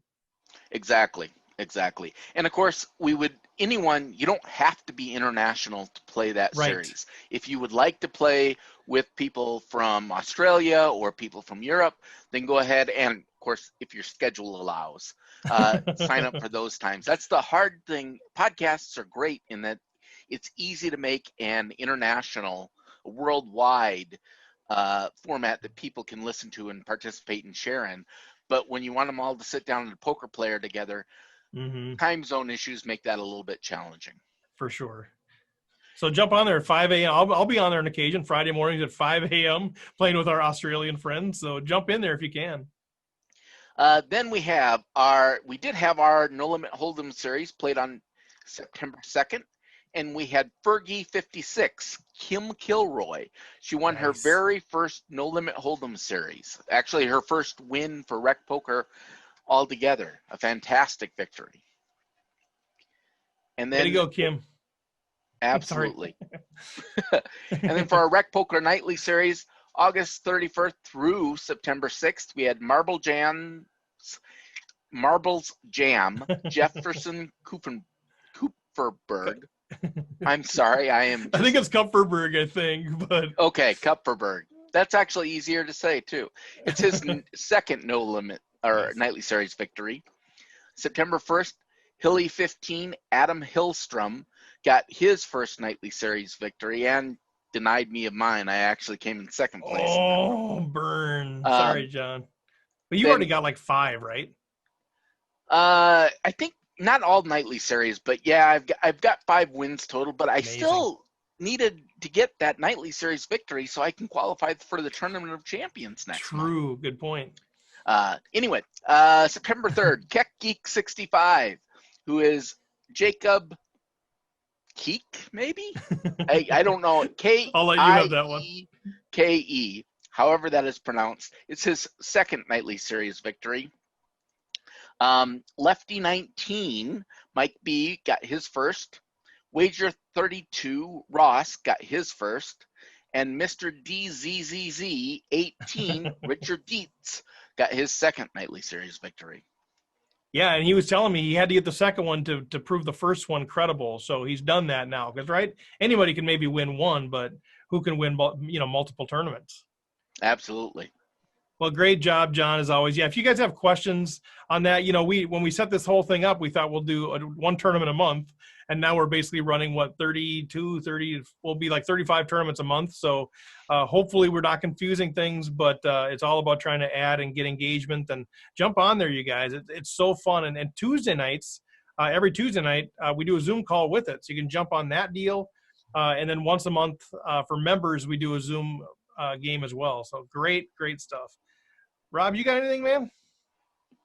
Exactly. And of course, you don't have to be international to play that series. If you would like to play with people from Australia or people from Europe, then go ahead and, of course, if your schedule allows, sign up for those times. That's the hard thing. Podcasts are great in that it's easy to make an international, worldwide format that people can listen to and participate and share in. But when you want them all to sit down and a poker player together, time zone issues make that a little bit challenging.
For sure. So jump on there at 5 a.m. I'll be on there on occasion, Friday mornings at 5 a.m. playing with our Australian friends. So jump in there if you can.
Then we did have our No Limit Hold'em series played on September 2nd, and we had Fergie 56, Kim Kilroy. She won her very first No Limit Hold'em series. Actually, her first win for Rec Poker altogether. A fantastic victory. And then,
way to go, Kim.
Absolutely. And then for our Rec Poker Nightly Series, August 31st through September 6th, we had Marbles Jam, Jefferson Kupferberg. I'm sorry, I think
it's Kupferberg, but
okay, Kupferberg. That's actually easier to say too. It's his second No Limit or Nightly Series victory. September 1st, Hilly 15, Adam Hillstrom got his first Nightly Series victory and denied me of mine. I actually came in second place.
Oh, burn. Sorry, John. But you already got like 5, right?
I think not all Nightly Series, but yeah, I've got 5 wins total, but I still needed to get that Nightly Series victory so I can qualify for the Tournament of Champions next month.
True. Good point.
Anyway, September 3rd, Keck Geek 65, who is Jacob Keek, maybe? I don't know.
I'll let you have that one.
K-E, however that is pronounced. It's his second Nightly Series victory. Lefty 19, Mike B, got his first. Wager 32, Ross, got his first. And Mr. DZZZ 18, Richard Dietz, got his second Nightly Series victory.
Yeah, and he was telling me he had to get the second one to prove the first one credible. So he's done that now. Because, right, anybody can maybe win one, but who can win, multiple tournaments?
Absolutely.
Well, great job, John, as always. Yeah, if you guys have questions on that, when we set this whole thing up, we thought we'll do one tournament a month. And now we're basically running, 30, we'll be like 35 tournaments a month. So hopefully we're not confusing things, but it's all about trying to add and get engagement and jump on there, you guys. It's so fun. And Tuesday nights, every Tuesday night, we do a Zoom call with it. So you can jump on that deal. And then once a month for members, we do a Zoom game as well. So great stuff. Rob, you got anything, man?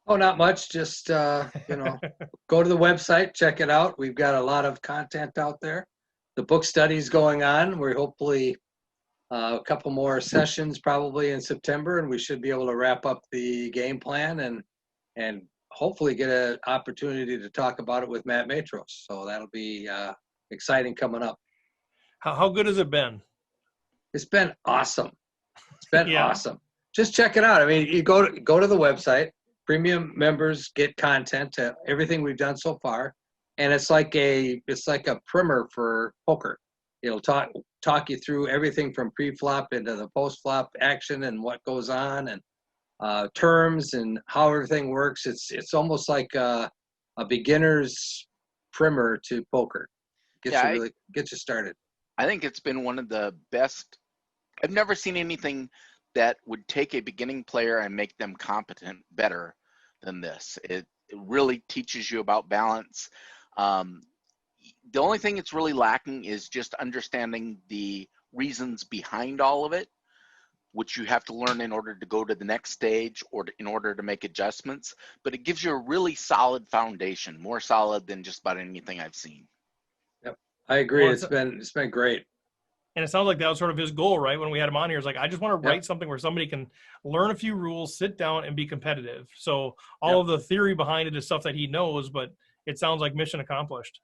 Oh, not much. Just, go to the website, check it out. We've got a lot of content out there. The book study's going on. We're hopefully a couple more sessions probably in September, and we should be able to wrap up the game plan and hopefully get an opportunity to talk about it with Matt Matros. So that'll be exciting coming up.
How good has it been?
It's been awesome. It's been awesome. Just check it out. I mean, you go to the website. Premium members get content to everything we've done so far, and it's like a primer for poker. It'll talk you through everything from pre-flop into the post-flop action and what goes on and terms and how everything works. It's almost like a beginner's primer to poker. Gets you started.
I think it's been one of the best. I've never seen anything that would take a beginning player and make them competent better than this. It really teaches you about balance. The only thing it's really lacking is just understanding the reasons behind all of it, which you have to learn in order to go to the next stage or in order to make adjustments. But it gives you a really solid foundation, more solid than just about anything I've seen.
Yep, I agree.
Well,
it's been great.
And it sounds like that was sort of his goal, right? When we had him on here, it's like, I just want to write something where somebody can learn a few rules, sit down, and be competitive. So all of the theory behind it is stuff that he knows, but it sounds like mission accomplished.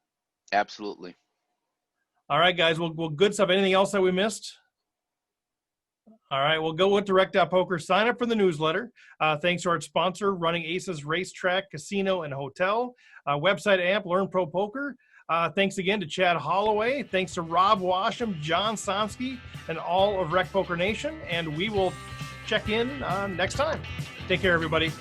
Absolutely.
All right, guys. Well, good stuff. Anything else that we missed? All right, we'll go with Direct.Poker. Sign up for the newsletter. Thanks to our sponsor, Running Aces Racetrack, Casino, and Hotel. Website app, Learn Pro Poker. Thanks again to Chad Holloway. Thanks to Rob Washam, John Somsky, and all of Rec Poker Nation. And we will check in next time. Take care, everybody.